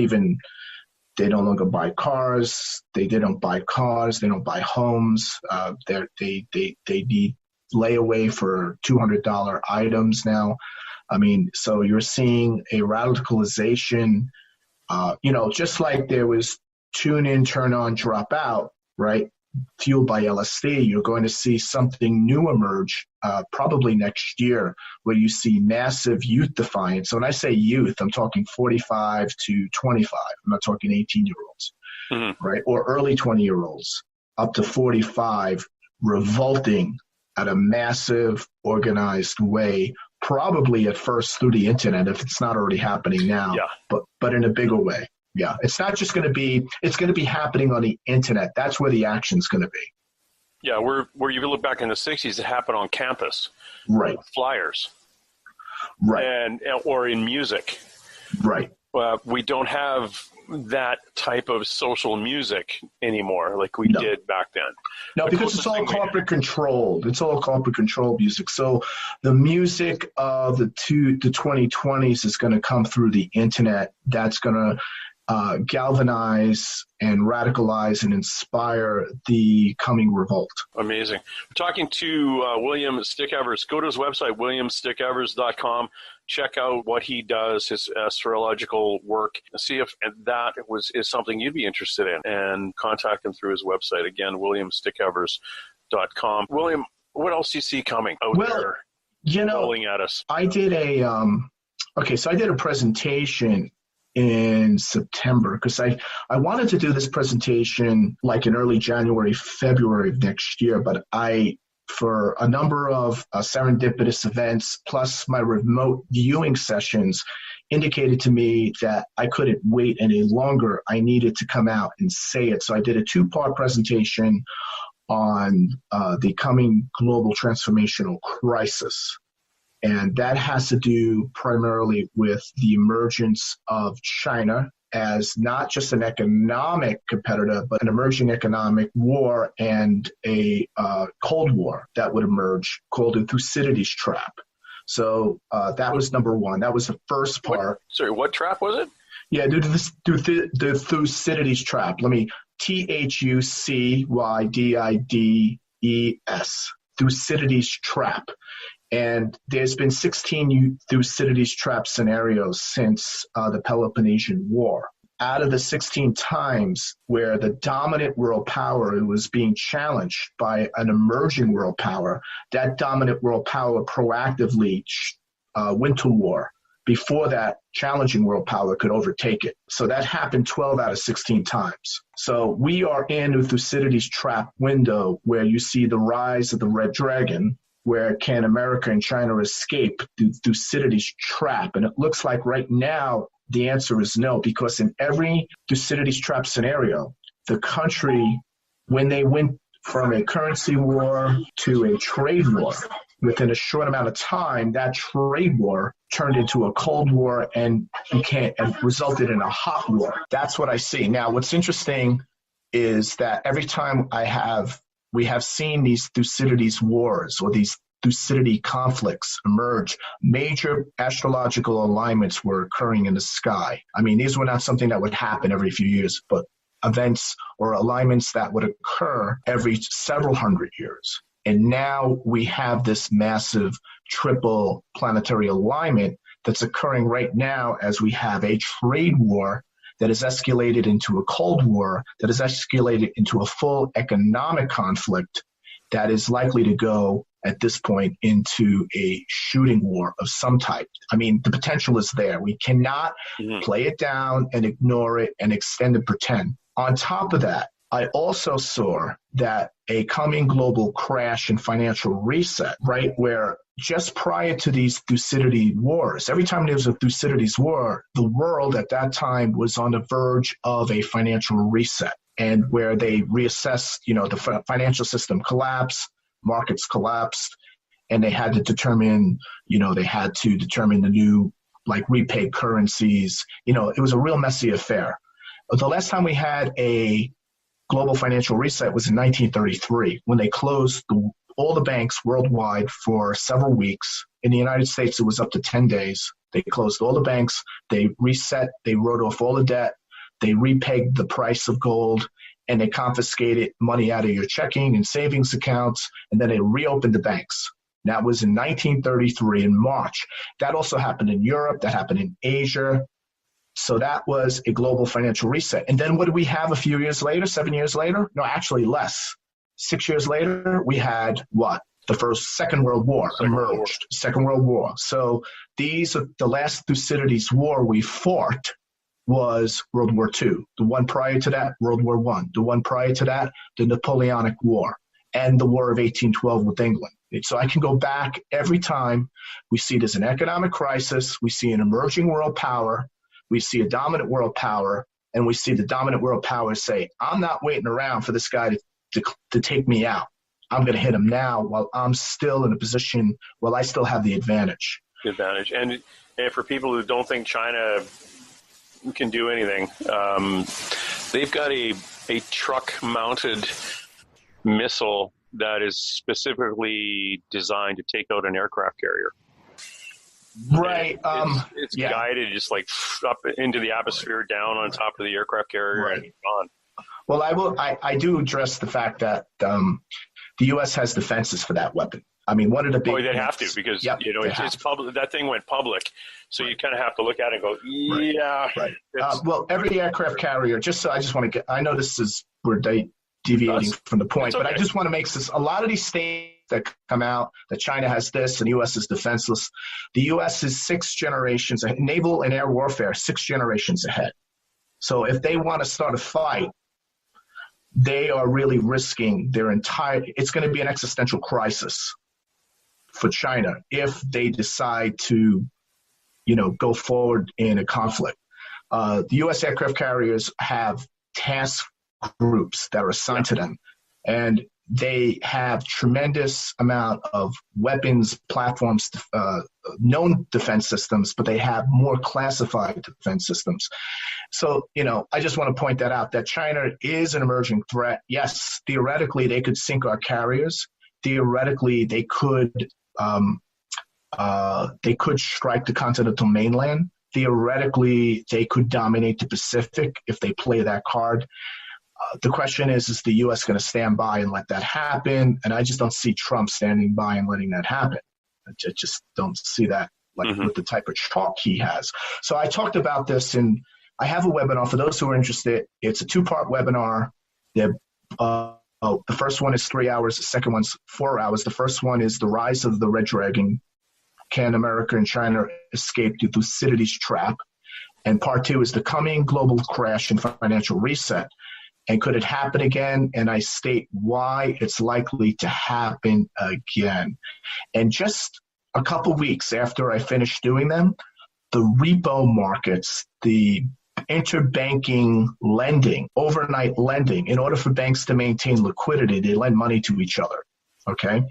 longer buy cars. They don't buy cars. They don't buy homes. They need layaway for $200 items now. I mean, so you're seeing a radicalization, just like there was tune in, turn on, drop out, right? Fueled by LSD, you're going to see something new emerge probably next year, where you see massive youth defiance. So when I say youth, I'm talking 45 to 25. I'm not talking 18-year-olds, right? Or early 20-year-olds up to 45 revolting at a massive organized way, probably at first through the internet, if it's not already happening now, but in a bigger way. Yeah, it's not just going to be, it's going to be happening on the internet. That's where the action's going to be. Yeah, where you look back in the 60s, it happened on campus. Right. Flyers. Right. Or in music. Right. We don't have that type of social music anymore like we did back then. No, because it's all corporate controlled. It's all corporate controlled music. So the music of the 2020s is going to come through the internet. That's going to galvanize and radicalize and inspire the coming revolt. Amazing. We're talking to William Stickevers. Go to his website, williamstickevers.com. Check out what he does, his astrological work, and see if that is something you'd be interested in, and contact him through his website. Again, williamstickevers.com. William, what else do you see coming out there rolling at us? I did a presentation in September, because I wanted to do this presentation like in early January, February of next year, but for a number of serendipitous events, plus my remote viewing sessions, indicated to me that I couldn't wait any longer. I needed to come out and say it. So I did a 2-part presentation on the coming global transformational crisis. And that has to do primarily with the emergence of China as not just an economic competitor, but an emerging economic war and a Cold War that would emerge, called the Thucydides trap. So that was number one. That was the first part. What trap was it? Yeah, the Thucydides trap. Thucydides, Thucydides trap. And there's been 16 Thucydides trap scenarios since the Peloponnesian War. Out of the 16 times where the dominant world power was being challenged by an emerging world power, that dominant world power proactively went to war before that challenging world power could overtake it. So that happened 12 out of 16 times. So we are in the Thucydides trap window, where you see the rise of the red dragon. Where can America and China escape the Thucydides trap? And it looks like right now the answer is no, because in every Thucydides trap scenario, the country, when they went from a currency war to a trade war, within a short amount of time, that trade war turned into a Cold War and resulted in a hot war. That's what I see. Now, what's interesting is that every time we have seen these Thucydides wars or these Thucydides conflicts emerge, major astrological alignments were occurring in the sky. I mean, these were not something that would happen every few years, but events or alignments that would occur every several hundred years. And now we have this massive triple planetary alignment that's occurring right now as we have a trade war that has escalated into a Cold War, that has escalated into a full economic conflict that is likely to go at this point into a shooting war of some type. I mean, the potential is there. We cannot play it down and ignore it and extend and pretend. On top of that, I also saw that a coming global crash and financial reset, right, where just prior to these Thucydides wars, every time there was a Thucydides war, the world at that time was on the verge of a financial reset, and where they reassessed, the financial system collapsed, markets collapsed, and they had to determine, the new, repaid currencies. It was a real messy affair. The last time we had a global financial reset was in 1933, when they closed all the banks worldwide for several weeks. In the United States, it was up to 10 days. They closed all the banks. They reset. They wrote off all the debt. They repegged the price of gold, and they confiscated money out of your checking and savings accounts, and then they reopened the banks. That was in 1933 in March. That also happened in Europe. That happened in Asia. So that was a global financial reset. And then what do we have a few years later, 7 years later? No, actually less. 6 years later, we had what? Second World War emerged. Second World War. So these are the last Thucydides war we fought was World War II. The one prior to that, World War I. The one prior to that, the Napoleonic War and the War of 1812 with England. So I can go back every time we see there's an economic crisis, we see an emerging world power, we see a dominant world power, and we see the dominant world power say, I'm not waiting around for this guy to take me out. I'm going to hit him now while I'm still in a position, while I still have the advantage. And for people who don't think China can do anything, they've got a truck-mounted missile that is specifically designed to take out an aircraft carrier. Right. It's guided just like up into the atmosphere, down on top of the aircraft carrier, right, and gone. Well, I do address the fact that the U.S. has defenses for that weapon. I mean, one of the big... Oh, they have to, because, it's public. That thing went public, so you kind of have to look at it and go, yeah. Right. Well, every aircraft carrier, I know we're deviating from the point, but I just want to make this, a lot of these statements that come out, that China has this and the U.S. is defenseless. The U.S. is 6 generations, naval and air warfare, 6 generations ahead. So if they want to start a fight, they are really risking it's going to be an existential crisis for China if they decide to, go forward in a conflict. The U.S. aircraft carriers have task groups that are assigned to them, and they have tremendous amount of weapons, platforms, known defense systems, but they have more classified defense systems. So, I just want to point that out, that China is an emerging threat. Yes, theoretically, they could sink our carriers. Theoretically, they could strike the continental mainland. Theoretically, they could dominate the Pacific if they play that card. The question is the U.S. going to stand by and let that happen? And I just don't see Trump standing by and letting that happen. I just don't see that with the type of chalk he has. So I talked about this, and I have a webinar for those who are interested. It's a 2-part webinar. The first one is 3 hours. The second one's 4 hours. The first one is the rise of the red dragon. Can America and China escape the Thucydides trap? And part 2 is the coming global crash and financial reset. And could it happen again? And I state why it's likely to happen again. And just a couple weeks after I finished doing them, the repo markets, the interbanking lending, overnight lending, in order for banks to maintain liquidity, they lend money to each other. Okay?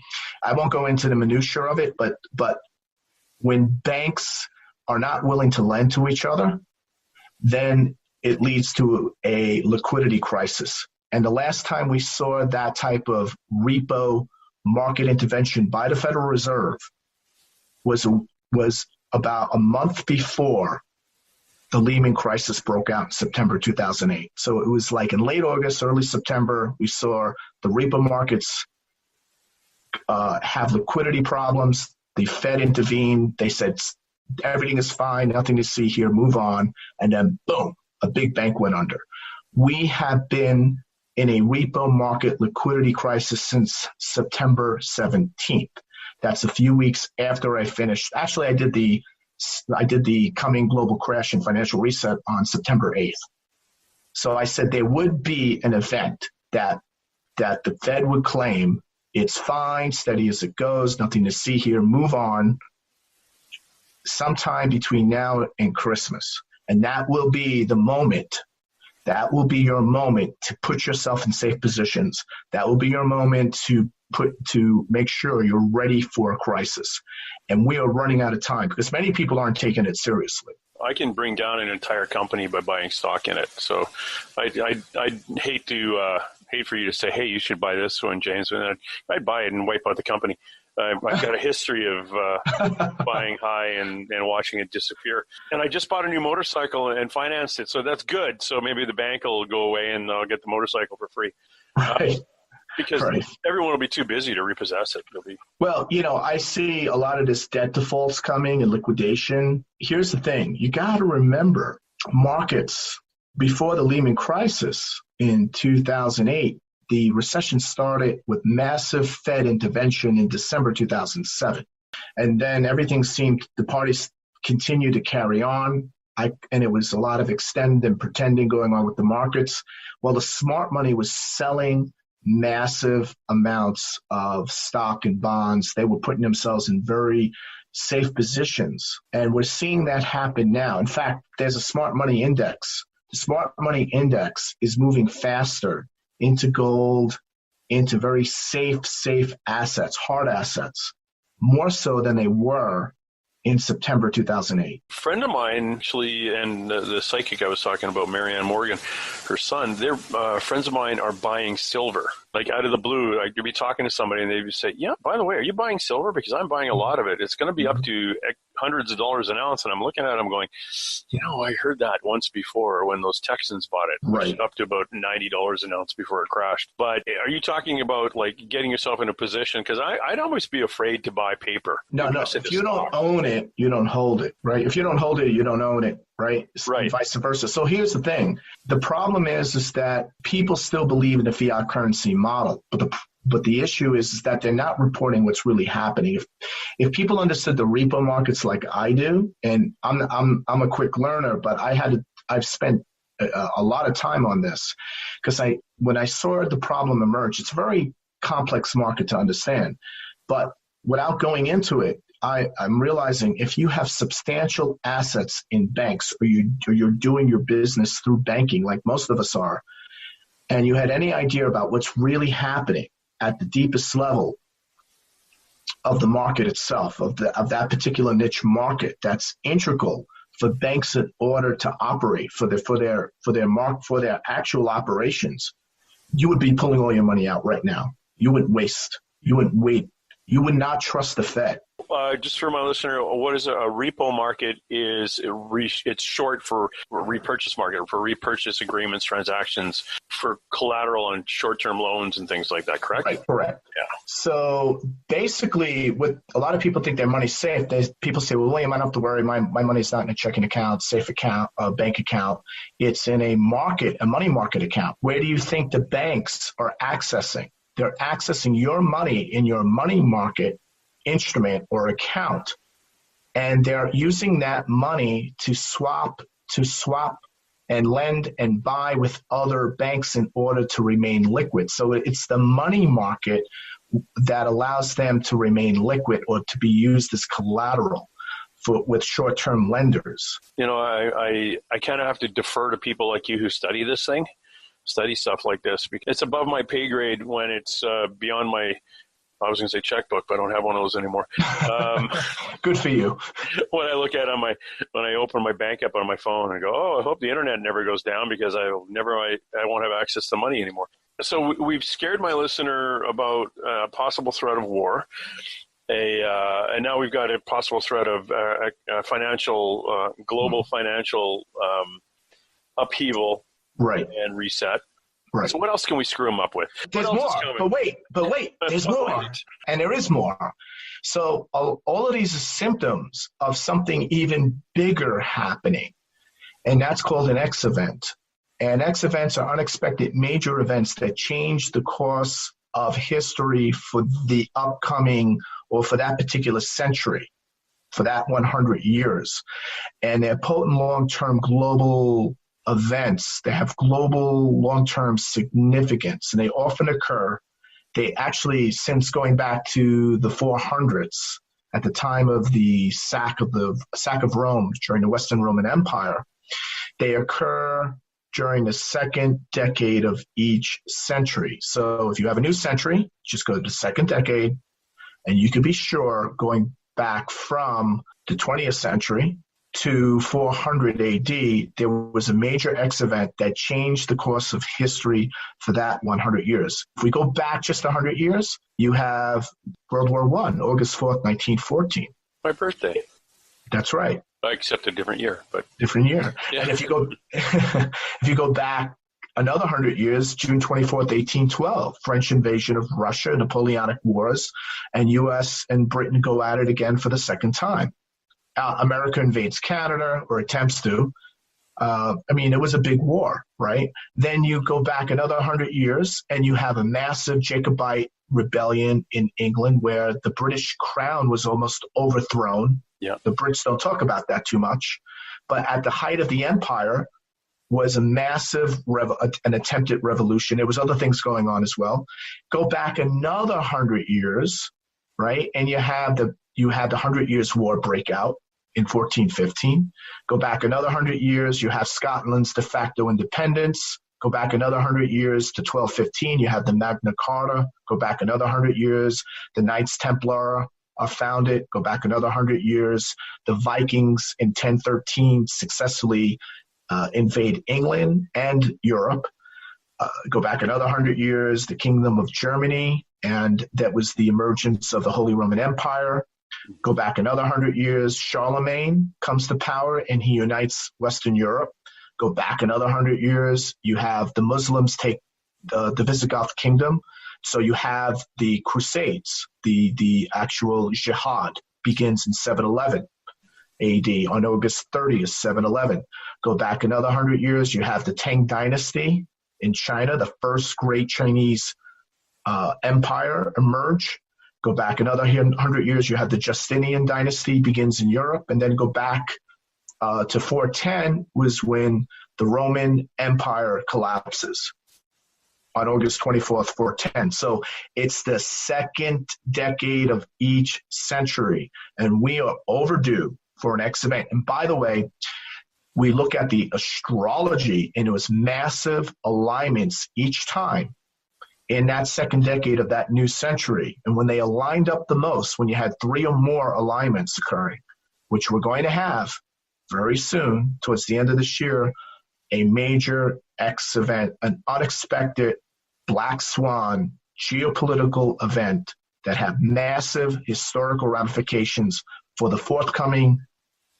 I won't go into the minutiae of it, but when banks are not willing to lend to each other, then it leads to a liquidity crisis. And the last time we saw that type of repo market intervention by the Federal Reserve was about a month before the Lehman crisis broke out in September 2008. So it was like in late August, early September, we saw the repo markets have liquidity problems. The Fed intervened. They said, everything is fine, nothing to see here, move on. And then boom, a big bank went under. We have been in a repo market liquidity crisis since September 17th. That's a few weeks after I finished. Actually, I did the coming global crash and financial reset on September 8th. So I said there would be an event that the Fed would claim it's fine, steady as it goes, nothing to see here, move on, sometime between now and Christmas. And that will be the moment. That will be your moment to put yourself in safe positions. That will be your moment to make sure you're ready for a crisis. And we are running out of time because many people aren't taking it seriously. I can bring down an entire company by buying stock in it. So I'd hate for you to say, hey, you should buy this one, James. And I'd buy it and wipe out the company. I've got a history of buying high and watching it disappear. And I just bought a new motorcycle and financed it, so that's good. So maybe the bank will go away and I'll get the motorcycle for free. Right. Because everyone will be too busy to repossess it. Well, I see a lot of this debt defaults coming and liquidation. Here's the thing. You got to remember, markets before the Lehman crisis in 2008, the recession started with massive Fed intervention in December 2007. And then everything seemed, the parties continued to carry on. And it was a lot of extend and pretending going on with the markets. While the smart money was selling massive amounts of stock and bonds, they were putting themselves in very safe positions. And we're seeing that happen now. In fact, there's a smart money index. The smart money index is moving faster into gold, into very safe assets, hard assets, more so than they were in September 2008. A friend of mine, actually, and the psychic I was talking about, Marianne Morgan, her son, they're friends of mine are buying silver. Like out of the blue, I'd be talking to somebody and they'd say, yeah, by the way, are you buying silver? Because I'm buying a lot of it. It's going to be up to hundreds of dollars an ounce. And I'm looking at it, I'm going, I heard that once before when those Texans bought it, right, up to about $90 an ounce before it crashed. But are you talking about like getting yourself in a position? Because I'd always be afraid to buy paper. No. If you don't own it, you don't hold it, right? If you don't hold it, you don't own it, right? Right. Vice versa. So here's the thing. The problem is that people still believe in the fiat currency model, but the issue is that they're not reporting what's really happening. If people understood the repo markets like I do, and I'm a quick learner, but I've spent a lot of time on this because when I saw the problem emerge, it's a very complex market to understand. But without going into it, I'm realizing if you have substantial assets in banks or you're doing your business through banking, like most of us are, and you had any idea about what's really happening at the deepest level of the market itself, of that particular niche market that's integral for banks in order to operate for their actual operations, you would be pulling all your money out right now. You wouldn't waste. You wouldn't wait. You would not trust the Fed. Just for my listener, what is a repo market? It's short for repurchase market, for repurchase agreements, transactions, for collateral on short-term loans and things like that, correct? Right, correct. Yeah. So basically, what a lot of people think their money's safe. People say, well, William, I don't have to worry. My money's not in a checking account, safe account, bank account. It's in a money market account. Where do you think the banks are accessing? They're accessing your money in your money market instrument or account, and they're using that money to swap and lend and buy with other banks in order to remain liquid. So it's the money market that allows them to remain liquid or to be used as collateral with short-term lenders. I kind of have to defer to people like you who study stuff like this, because it's above my pay grade when it's beyond my, I was going to say checkbook, but I don't have one of those anymore. Good for you. When I look at when I open my bank app on my phone and go, I hope the internet never goes down because I won't have access to money anymore. So we've scared my listener about a possible threat of war. And now we've got a possible threat of global financial upheaval, right, and reset. Right. So what else can we screw them up with? There's more, but wait, there's more, and there is more. So all of these are symptoms of something even bigger happening, and that's called an X event. And X events are unexpected major events that change the course of history for the upcoming, or for that particular century, for that 100 years. And they're potent long-term global events. They have global long-term significance, and they often occur. They actually, since going back to the 400s, at the time of the sack of Rome during the Western Roman Empire, they occur during the second decade of each century. So if you have a new century, just go to the second decade, and you can be sure going back from the 20th century to 400 AD, there was a major X event that changed the course of history for that 100 years. If we go back just 100 years, you have World War I, August 4th, 1914. My birthday. That's right. Except a different year, but different year. Yeah. And if you go back another 100 years, June 24th, 1812, French invasion of Russia, Napoleonic Wars, and U.S. and Britain go at it again for the second time. America invades Canada, or attempts to. It was a big war, right? Then you go back another 100 years and you have a massive Jacobite rebellion in England where the British crown was almost overthrown. Yeah. The Brits don't talk about that too much. But at the height of the empire was a massive, an attempted revolution. There was other things going on as well. Go back another 100 years, right? And you had the 100 Years' War break out in 1415. Go back another 100 years, you have Scotland's de facto independence. Go back another 100 years to 1215, you have the Magna Carta. Go back another 100 years, the Knights Templar are founded. Go back another 100 years, the Vikings in 1013 successfully invade England and Europe. Go back another 100 years, the Kingdom of Germany, and that was the emergence of the Holy Roman Empire. Go back another 100 years, Charlemagne comes to power and he unites Western Europe. Go back another 100 years, you have the Muslims take the Visigoth kingdom. So you have the Crusades, the actual jihad begins in 711 AD. On August 30th, 711. Go back another 100 years, you have the Tang Dynasty in China, the first great Chinese empire emerge. Go back another 100 years, you have the Justinian dynasty begins in Europe, and then go back to 410 was when the Roman Empire collapses on August 24th, 410. So it's the second decade of each century, and we are overdue for an X event. And by the way, we look at the astrology, and it was massive alignments each time in that second decade of that new century. And when they aligned up the most, when you had 3 or more alignments occurring, which we're going to have very soon, towards the end of this year, a major X event, an unexpected black swan geopolitical event that have massive historical ramifications for the forthcoming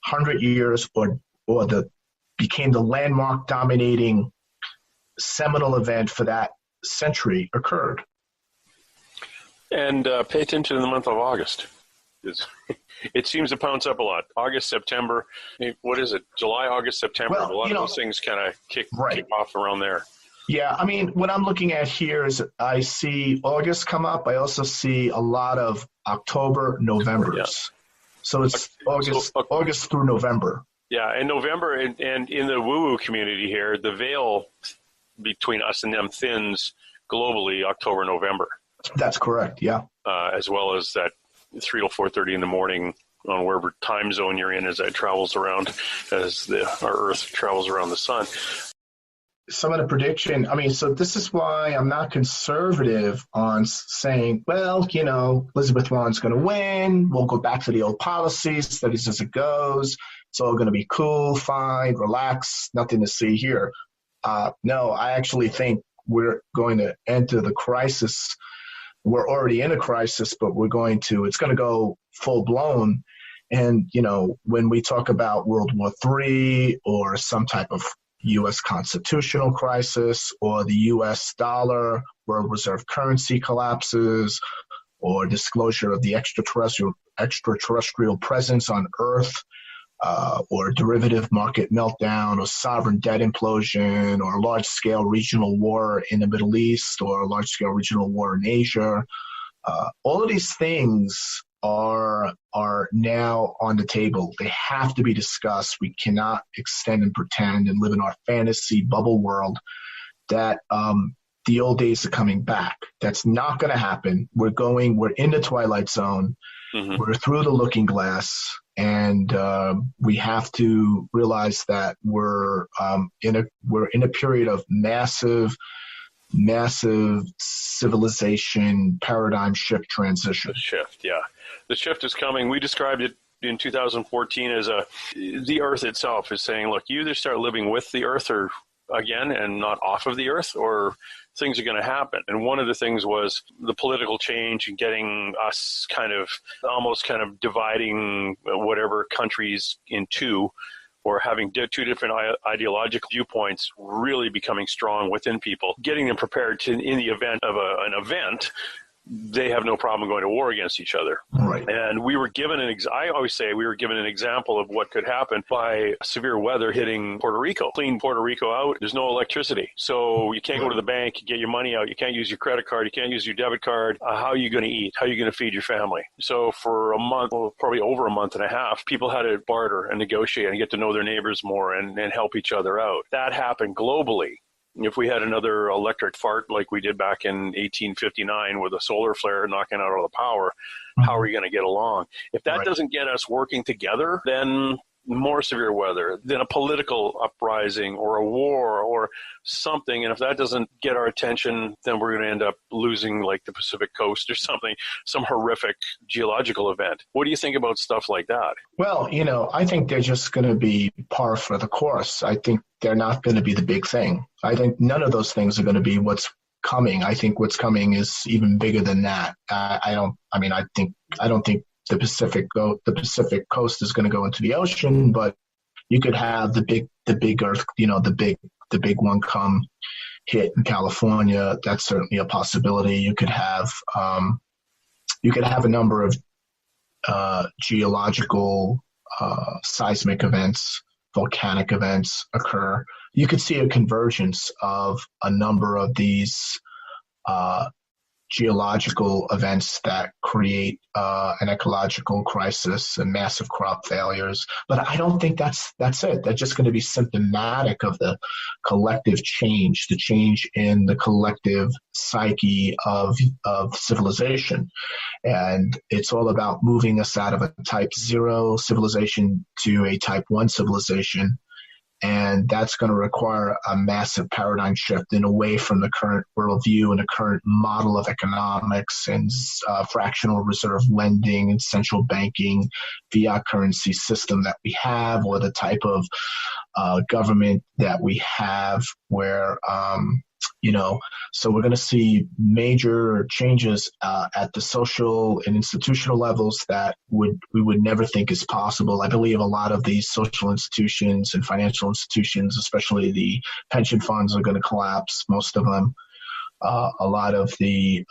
100 years or became the landmark dominating seminal event for that century occurred. And pay attention to the month of August. It seems to pounce up a lot. August, September, what is it? July, August, September. Well, a lot of those things kind of kick off around there. Yeah, what I'm looking at here is I see August come up. I also see a lot of October, Novembers. Yeah. So it's August through November. Yeah, and November, and in the woo-woo community here, the veil between us and them thins globally October, November. That's correct, yeah. As well as that 3 to 4:30 in the morning on wherever time zone you're in as that travels around, as our Earth travels around the sun. Some of the prediction, so this is why I'm not conservative on saying, well, Elizabeth Warren's going to win. We'll go back to the old policies, studies as it goes. It's all going to be cool, fine, relax, nothing to see here. No, I actually think we're going to enter the crisis. We're already in a crisis, but it's going to go full blown. And, when we talk about World War III or some type of U.S. constitutional crisis or the U.S. dollar, world reserve currency collapses, or disclosure of the extraterrestrial presence on Earth, or derivative market meltdown, or sovereign debt implosion, or large-scale regional war in the Middle East, or large-scale regional war in Asia. All of these things are now on the table. They have to be discussed. We cannot extend and pretend and live in our fantasy bubble world that the old days are coming back. That's not going to happen. We're in the twilight zone. Mm-hmm. We're through the looking glass, and we have to realize that we're in a period of massive civilization paradigm shift transition. The shift is coming. We described it in 2014 as the Earth itself is saying, look, you either start living with the Earth or again and not off of the Earth, or things are going to happen. And one of the things was the political change and getting us almost dividing whatever countries in two, or having 2 different ideological viewpoints really becoming strong within people, getting them prepared in the event of an event they have no problem going to war against each other. Right. And we were given I always say we were given an example of what could happen by severe weather hitting Puerto Rico. Clean Puerto Rico out, there's no electricity. So you can't go to the bank, get your money out, you can't use your credit card, you can't use your debit card. How are you going to eat? How are you going to feed your family? So for a month, well, probably over a month and a half, people had to barter and negotiate and get to know their neighbors more and help each other out. That happened globally. If we had another electric fart like we did back in 1859 with a solar flare knocking out all the power, how are we going to get along? If that doesn't get us working together, then more severe weather, then a political uprising or a war or something. And if that doesn't get our attention, then we're going to end up losing like the Pacific coast or something, some horrific geological event. What do you think about stuff like that? Well, I think they're just going to be par for the course. I think they're not going to be the big thing. I think none of those things are going to be what's coming. I think what's coming is even bigger than that. I don't think the Pacific coast is going to go into the ocean, but you could have the big earth, the big one come hit in California. That's certainly a possibility. You could have a number of geological seismic events, volcanic events occur. You could see a convergence of a number of these geological events that create an ecological crisis and massive crop failures. But I don't think that's it. They're just going to be symptomatic of the collective change, the change in the collective psyche of civilization. And it's all about moving us out of a type 0 civilization to a type 1 civilization. And that's going to require a massive paradigm shift and away from the current worldview and the current model of economics and fractional reserve lending and central banking, fiat currency system that we have, or the type of government that we have where, so we're going to see major changes at the social and institutional levels that we would never think is possible. I believe a lot of these social institutions and financial institutions, especially the pension funds, are going to collapse, most of them. A lot of the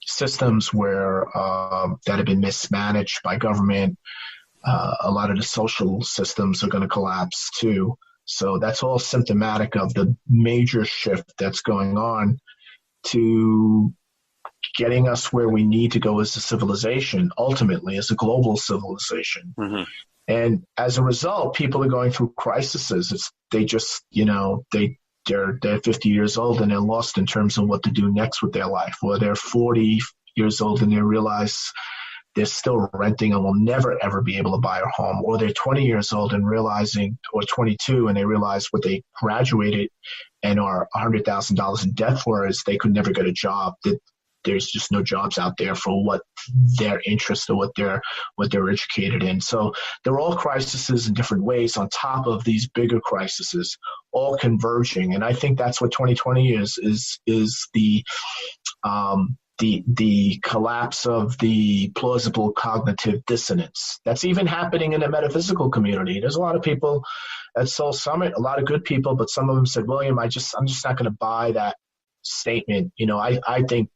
systems where that have been mismanaged by government, a lot of the social systems are going to collapse too. So that's all symptomatic of the major shift that's going on to getting us where we need to go as a civilization, ultimately as a global civilization. Mm-hmm. And as a result, people are going through crises. They're 50 years old and they're lost in terms of what to do next with their life, or they're 40 years old and they realize they're still renting and will never, ever be able to buy a home. Or they're 20 years old and realizing, or 22, and they realize what they graduated and are $100,000 in debt for is they could never get a job. That there's just no jobs out there for what their interest or what they're educated in. So they're all crises in different ways on top of these bigger crises, all converging. And I think that's what 2020 is the collapse of the plausible cognitive dissonance. That's even happening in the metaphysical community. There's a lot of people at Soul Summit, a lot of good people, but some of them said, William, I'm just not going to buy that statement. I think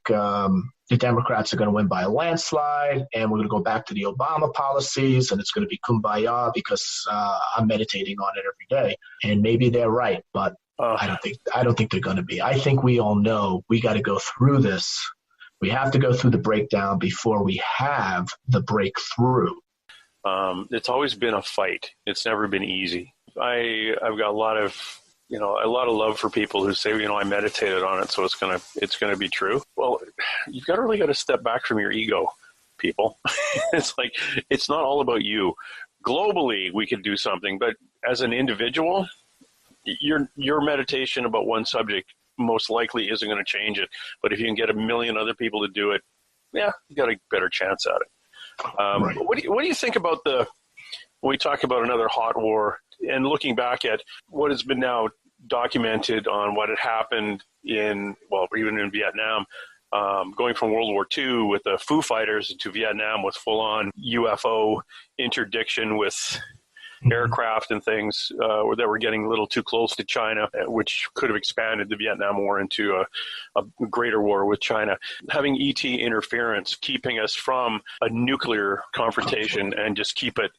the Democrats are going to win by a landslide, and we're going to go back to the Obama policies, and it's going to be kumbaya because I'm meditating on it every day. And maybe they're right, but I don't think they're going to be. I think we all know we got to go through this. We have to go through the breakdown before we have the breakthrough. It's always been a fight. It's never been easy. I've got a lot of love for people who say, I meditated on it, so it's gonna be true. Well, you've really got to step back from your ego, people. It's like, it's not all about you. Globally, we could do something, but as an individual, your meditation about one subject most likely isn't going to change it. But if you can get a million other people to do it, you got a better chance at it. Right. What do you think about when we talk about another hot war and looking back at what has been now documented on what had happened even in Vietnam, going from World War II with the Foo Fighters to Vietnam with full-on UFO interdiction with aircraft and things that were getting a little too close to China, which could have expanded the Vietnam War into a greater war with China. Having ET interference, keeping us from a nuclear confrontation and just keep it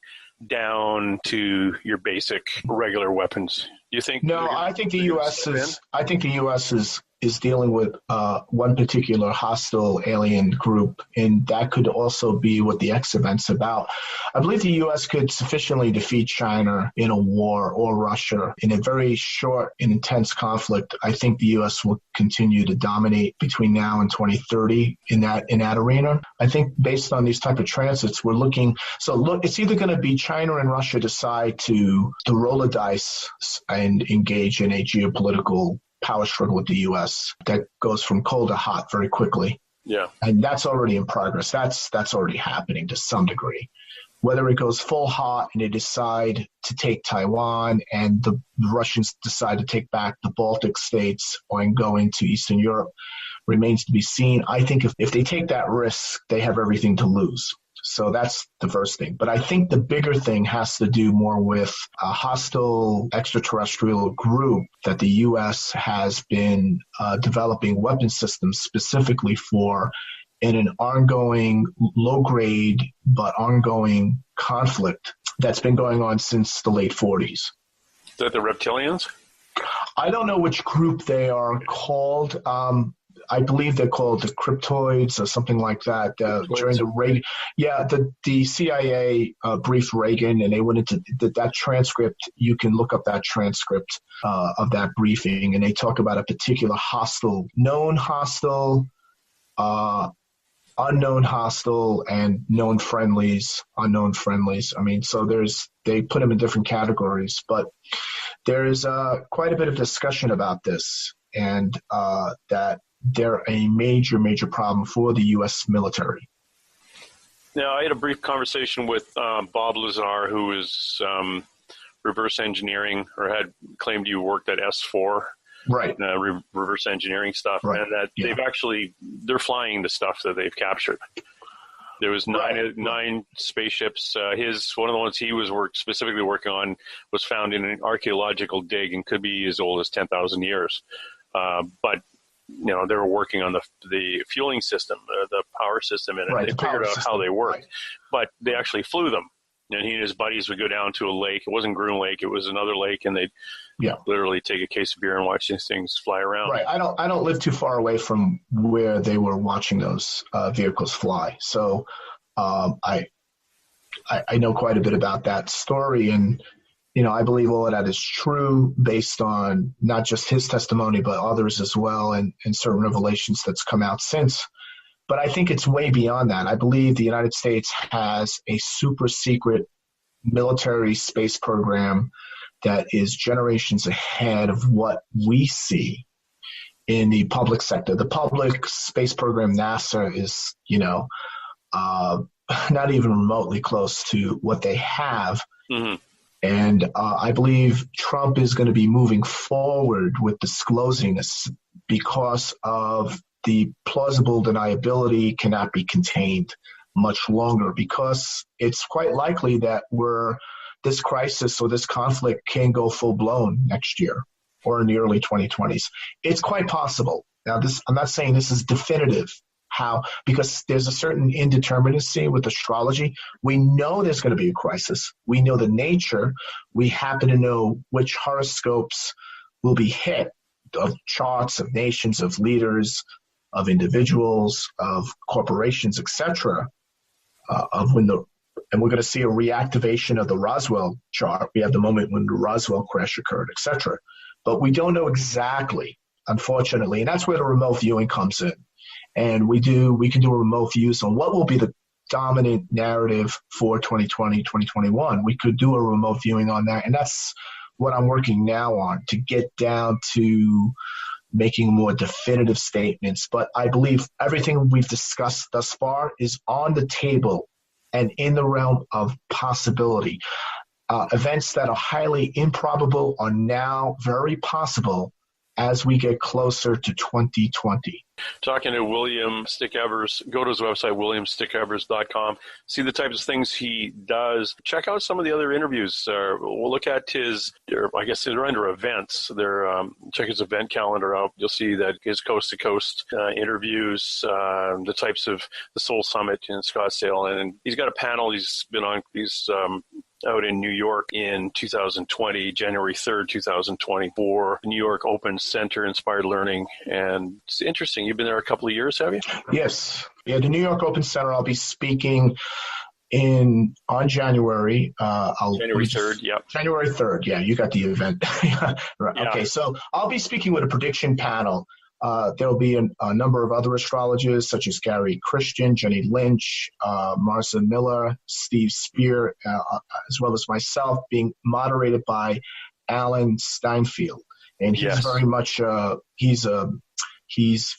down to your basic regular weapons. You think? No, I think the U.S. is dealing with one particular hostile alien group, and that could also be what the X event's about. I believe the U.S. could sufficiently defeat China in a war or Russia in a very short and intense conflict. I think the U.S. will continue to dominate between now and 2030 in that arena. I think based on these type of transits, we're looking. So look, it's either going to be China and Russia decide to roll the dice and engage in a geopolitical power struggle with the U.S. that goes from cold to hot very quickly. Yeah. And that's already in progress. That's already happening to some degree. Whether it goes full hot and they decide to take Taiwan and the Russians decide to take back the Baltic states and go into Eastern Europe remains to be seen. I think if they take that risk, they have everything to lose. So that's the first thing. But I think the bigger thing has to do more with a hostile extraterrestrial group that the U.S. has been developing weapon systems specifically for in an ongoing, low-grade, but ongoing conflict that's been going on since the late 40s. Is that the reptilians? I don't know which group they are called. I believe they're called the cryptoids or something like that. During the Reagan, the CIA briefed Reagan, and they went into that transcript. You can look up that transcript of that briefing, and they talk about a particular hostile, known hostile, unknown hostile, and known friendlies, unknown friendlies. I mean, so they put them in different categories, but there's quite a bit of discussion about this, and that they're a major, major problem for the U.S. military. Now, I had a brief conversation with Bob Lazar, who is reverse engineering, or had claimed you worked at S4, right? Reverse engineering stuff, right. And that they're flying the stuff that they've captured. There was nine spaceships. One of the ones he was specifically working on was found in an archaeological dig and could be as old as 10,000 years. But they were working on the fueling system, the power system, and they figured out how they worked. Right. But they actually flew them. And he and his buddies would go down to a lake. It wasn't Groom Lake. It was another lake, and they'd literally take a case of beer and watch these things fly around. Right. I don't live too far away from where they were watching those vehicles fly. So I know quite a bit about that story, and I believe all of that is true based on not just his testimony, but others as well, and certain revelations that's come out since. But I think it's way beyond that. I believe the United States has a super secret military space program that is generations ahead of what we see in the public sector. The public space program, NASA, is, not even remotely close to what they have. Mm-hmm. And I believe Trump is going to be moving forward with disclosing this because of the plausible deniability cannot be contained much longer, because it's quite likely that this crisis or this conflict can go full-blown next year or in the early 2020s. It's quite possible. Now, I'm not saying this is definitive. How? Because there's a certain indeterminacy with astrology. We know there's going to be a crisis. We know the nature. We happen to know which horoscopes will be hit, of charts, of nations, of leaders, of individuals, of corporations, etc. And we're going to see a reactivation of the Roswell chart. We have the moment when the Roswell crash occurred, etc. But we don't know exactly, unfortunately, and that's where the remote viewing comes in. And we can do a remote views on what will be the dominant narrative for 2020, 2021. We could do a remote viewing on that. And that's what I'm working now on, to get down to making more definitive statements. But I believe everything we've discussed thus far is on the table and in the realm of possibility. Events that are highly improbable are now very possible as we get closer to 2020. Talking to William Stickevers, go to his website, williamstickevers.com. See the types of things he does. Check out some of the other interviews. We'll look at I guess they're under events. Check his event calendar out. You'll see that his coast-to-coast interviews, the types of the Soul Summit in Scottsdale. And he's got a panel he's been on. He's out in New York in 2020, January 3rd, 2020, for New York Open Center Inspired Learning. And it's interesting. You've been there a couple of years, have you? Yes. Yeah, the New York Open Center, I'll be speaking on January. January 3rd, yep. January 3rd, yeah, you got the event. Right. Yeah. Okay, so I'll be speaking with a prediction panel. There'll be a number of other astrologers such as Gary Christian, Jenny Lynch, Marcia Miller, Steve Spear, as well as myself, being moderated by Alan Steinfeld. And he's very much he's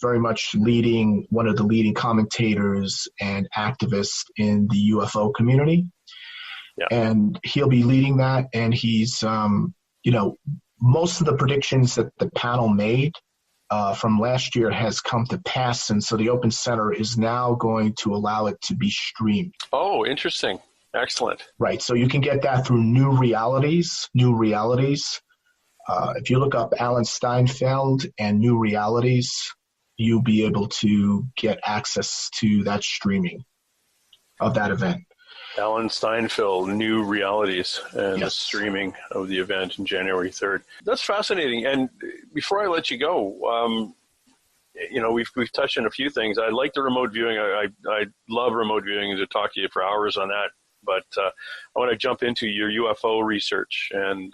very much one of the leading commentators and activists in the UFO community. Yeah. And he'll be leading that. And he's most of the predictions that the panel made from last year has come to pass, and so the Open Center is now going to allow it to be streamed. Oh, interesting. Excellent. Right, so you can get that through New Realities. If you look up Alan Steinfeld and New Realities, you'll be able to get access to that streaming of that event. Alan Steinfeld, New Realities, and the streaming of the event on January 3rd. That's fascinating. And before I let you go, we've touched on a few things. I like the remote viewing. I love remote viewing, and to talk to you for hours on that. But I want to jump into your UFO research and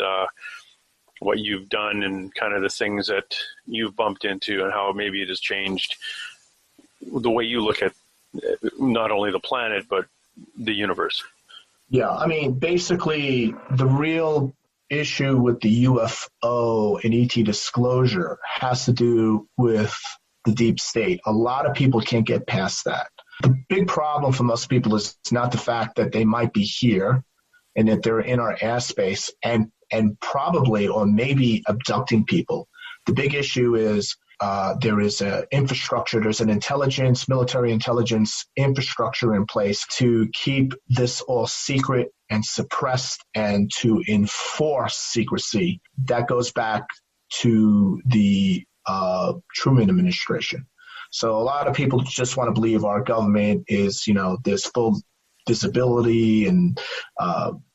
what you've done and kind of the things that you've bumped into and how maybe it has changed the way you look at not only the planet, but the universe. Yeah, I mean, basically, the real issue with the UFO and ET disclosure has to do with the deep state. A lot of people can't get past that. The big problem for most people is not the fact that they might be here and that they're in our airspace and probably or maybe abducting people. The big issue is there is an infrastructure, there's an military intelligence infrastructure in place to keep this all secret and suppressed and to enforce secrecy. That goes back to the Truman administration. So a lot of people just want to believe our government is, there's full visibility, and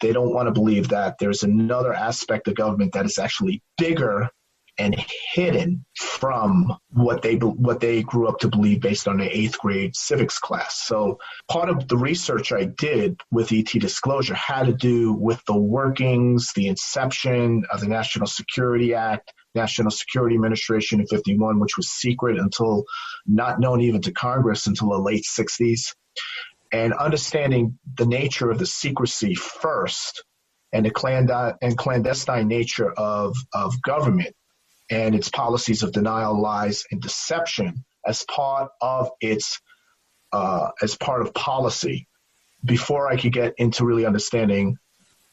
they don't want to believe that there's another aspect of government that is actually bigger and hidden from what they grew up to believe based on their 8th grade civics class. So part of the research I did with ET disclosure had to do with the workings, the inception of the National Security Act, National Security Administration in 1951, which was secret until not known even to Congress until the late 60s, and understanding the nature of the secrecy first and the clandestine nature of government and its policies of denial, lies, and deception as part of policy before I could get into really understanding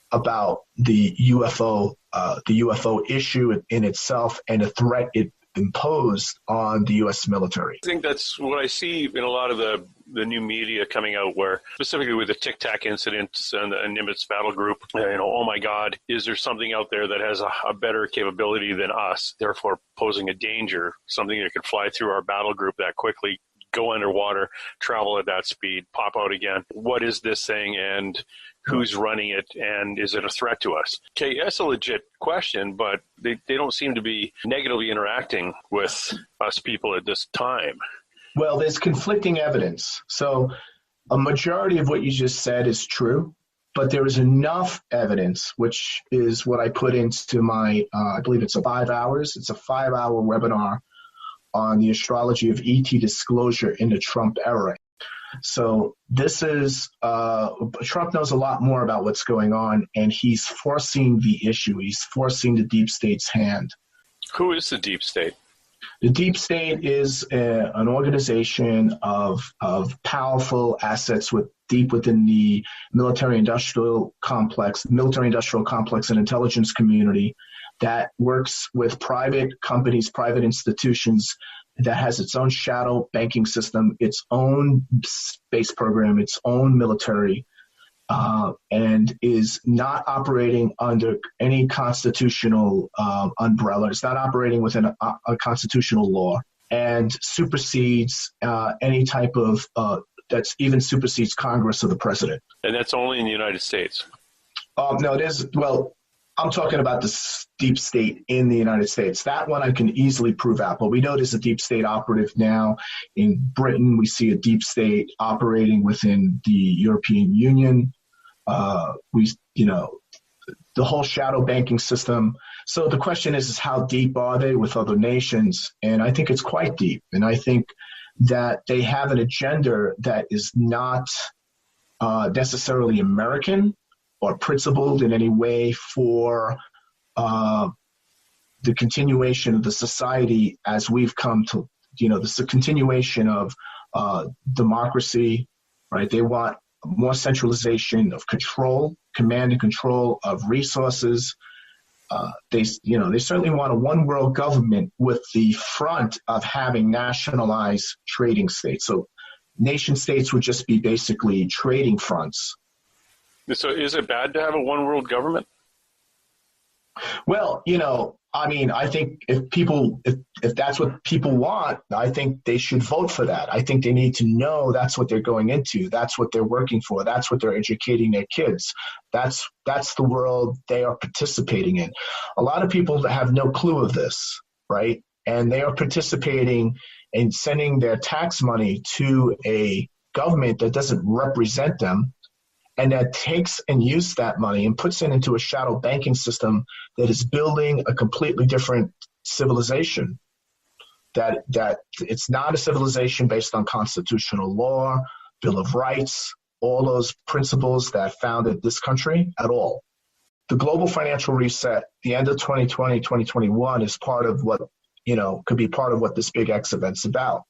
about the UFO issue in itself and the threat it imposed on the U.S. military. I think that's what I see in a lot of the new media coming out, where specifically with the Tic Tac incidents and the Nimitz battle group, oh my God, is there something out there that has a better capability than us, therefore posing a danger, something that could fly through our battle group that quickly, go underwater, travel at that speed, pop out again. What is this thing, and who's running it, and is it a threat to us? Okay, that's a legit question, but they don't seem to be negatively interacting with us people at this time. Well, there's conflicting evidence. So a majority of what you just said is true, but there is enough evidence, which is what I put into my, I believe it's 5 hours. It's a 5-hour webinar on the astrology of ET disclosure in the Trump era. So this is, Trump knows a lot more about what's going on, and he's forcing the issue. He's forcing the deep state's hand. Who is the deep state? The deep state is an organization of powerful assets deep within the military-industrial complex and intelligence community that works with private companies, private institutions, that has its own shadow banking system, its own space program, its own military, and is not operating under any constitutional umbrella. It's not operating within a constitutional law, and supersedes any type of that's even supersedes Congress or the president. And that's only in the United States. No, it is. Well, I'm talking about the deep state in the United States. That one I can easily prove out. But we know there's a deep state operative now in Britain. We see a deep state operating within the European Union. The whole shadow banking system. So the question is how deep are they with other nations? And I think it's quite deep. And I think that they have an agenda that is not necessarily American or principled in any way for the continuation of the society as we've come to, the continuation of democracy, right? They want more centralization of control, command and control of resources. They certainly want a one world government with the front of having nationalized trading states. So nation states would just be basically trading fronts. So is it bad to have a one world government? Well, I think if that's what people want, I think they should vote for that. I think they need to know that's what they're going into. That's what they're working for. That's what they're educating their kids. That's the world they are participating in. A lot of people have no clue of this, right? And they are participating in sending their tax money to a government that doesn't represent them, and that takes and uses that money and puts it into a shadow banking system that is building a completely different civilization. That it's not a civilization based on constitutional law, Bill of Rights, all those principles that founded this country at all. The global financial reset, the end of 2020, 2021 is part of what, could be part of what this Big X event's about.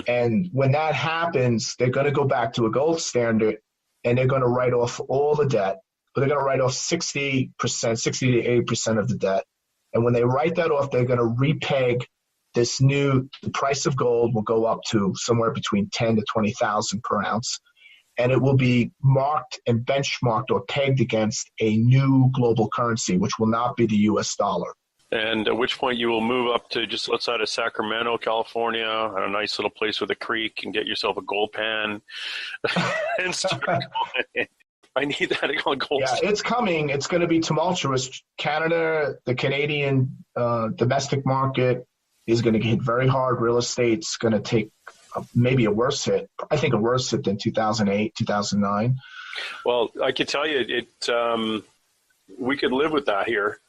And when that happens, they're going to go back to a gold standard, and they're going to write off all the debt, but they're going to write off 60% to 80% of the debt. And when they write that off, they're going to repeg the price of gold will go up to somewhere between 10 to 20,000 per ounce. And it will be marked and benchmarked or pegged against a new global currency, which will not be the US dollar. And at which point you will move up to just outside of Sacramento, California, at a nice little place with a creek, and get yourself a gold pan and start going. I need that gold. Yeah, it's coming. It's going to be tumultuous. Canada, the Canadian domestic market is going to get hit very hard. Real estate's going to take maybe a worse hit. I think a worse hit than 2008, 2009. Well, I could tell you, we could live with that here.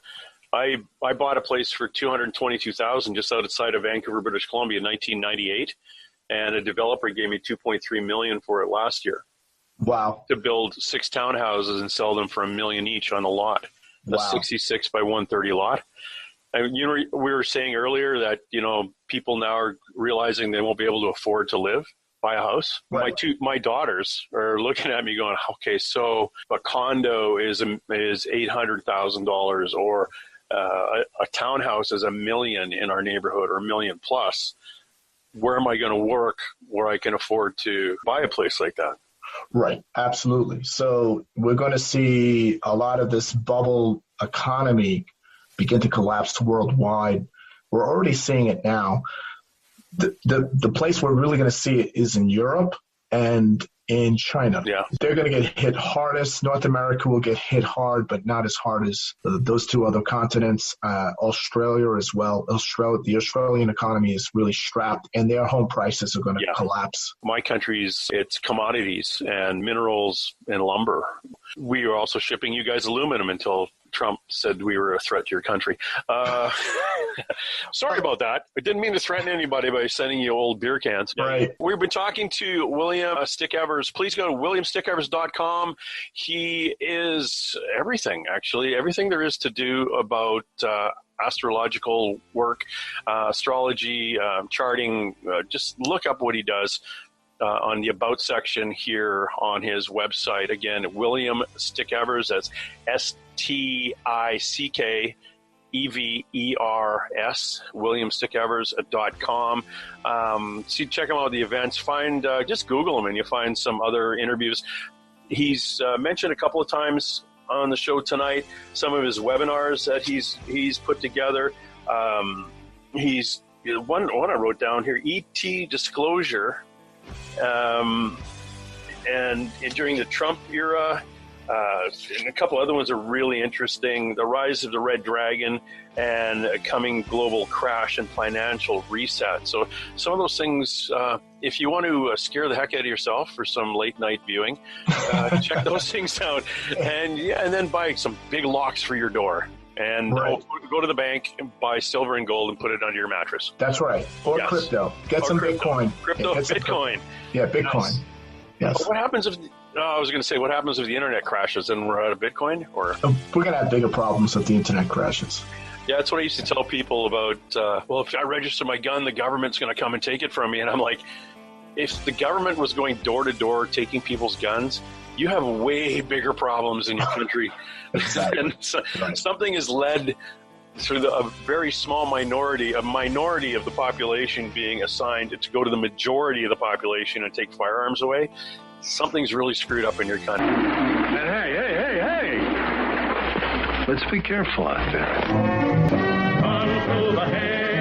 I bought a place for $222,000 just outside of Vancouver, British Columbia in 1998, and a developer gave me $2.3 million for it last year. Wow. To build 6 townhouses and sell them for $1 million each on a lot. A 66 by 130 lot. And we were saying earlier that, people now are realizing they won't be able to afford to buy a house. Right. My daughters are looking at me going, okay, so a condo is $800,000 or a townhouse is $1 million in our neighborhood or $1 million plus. Where am I going to work where I can afford to buy a place like that? Right. Absolutely. So we're going to see a lot of this bubble economy begin to collapse worldwide. We're already seeing it now. The place we're really going to see it is in Europe and in China. Yeah. They're going to get hit hardest. North America will get hit hard, but not as hard as those 2 other continents. Australia as well. The Australian economy is really strapped, and their home prices are going to collapse. My country's, it's commodities and minerals and lumber. We are also shipping you guys aluminum until Trump said we were a threat to your country. Sorry about that. I didn't mean to threaten anybody by sending you old beer cans. Right. We've been talking to William Stickevers. Please go to williamstickevers.com. He is everything, actually. Everything there is to do about astrological work, astrology, charting. Just look up what he does on the About section here on his website. Again, William Stickevers. That's Stickevers. EVERS, WilliamStickevers.com. See, check him out, the events. Just Google him and you'll find some other interviews. He's mentioned a couple of times on the show tonight some of his webinars that he's put together. He's one I wrote down here, ET Disclosure, and during the Trump era, and a couple other ones are really interesting. The Rise of the Red Dragon and a coming global crash and financial reset. So some of those things, if you want to scare the heck out of yourself for some late night viewing, check those things out. And then buy some big locks for your door. And go to the bank and buy silver and gold and put it under your mattress. That's right. Or crypto. Get some Bitcoin. Bitcoin. Bitcoin. Nice. Yes. What happens if... I was going to say, what happens if the internet crashes and we're out of Bitcoin? Or we're going to have bigger problems if the internet crashes. Yeah, that's what I used to tell people about, if I register my gun, the government's going to come and take it from me. And I'm like, if the government was going door to door taking people's guns, you have way bigger problems in your country. Exactly. And something is led through a very small minority of the population being assigned to go to the majority of the population and take firearms away. Something's really screwed up in your country. And hey. Let's be careful out there. On through the hay.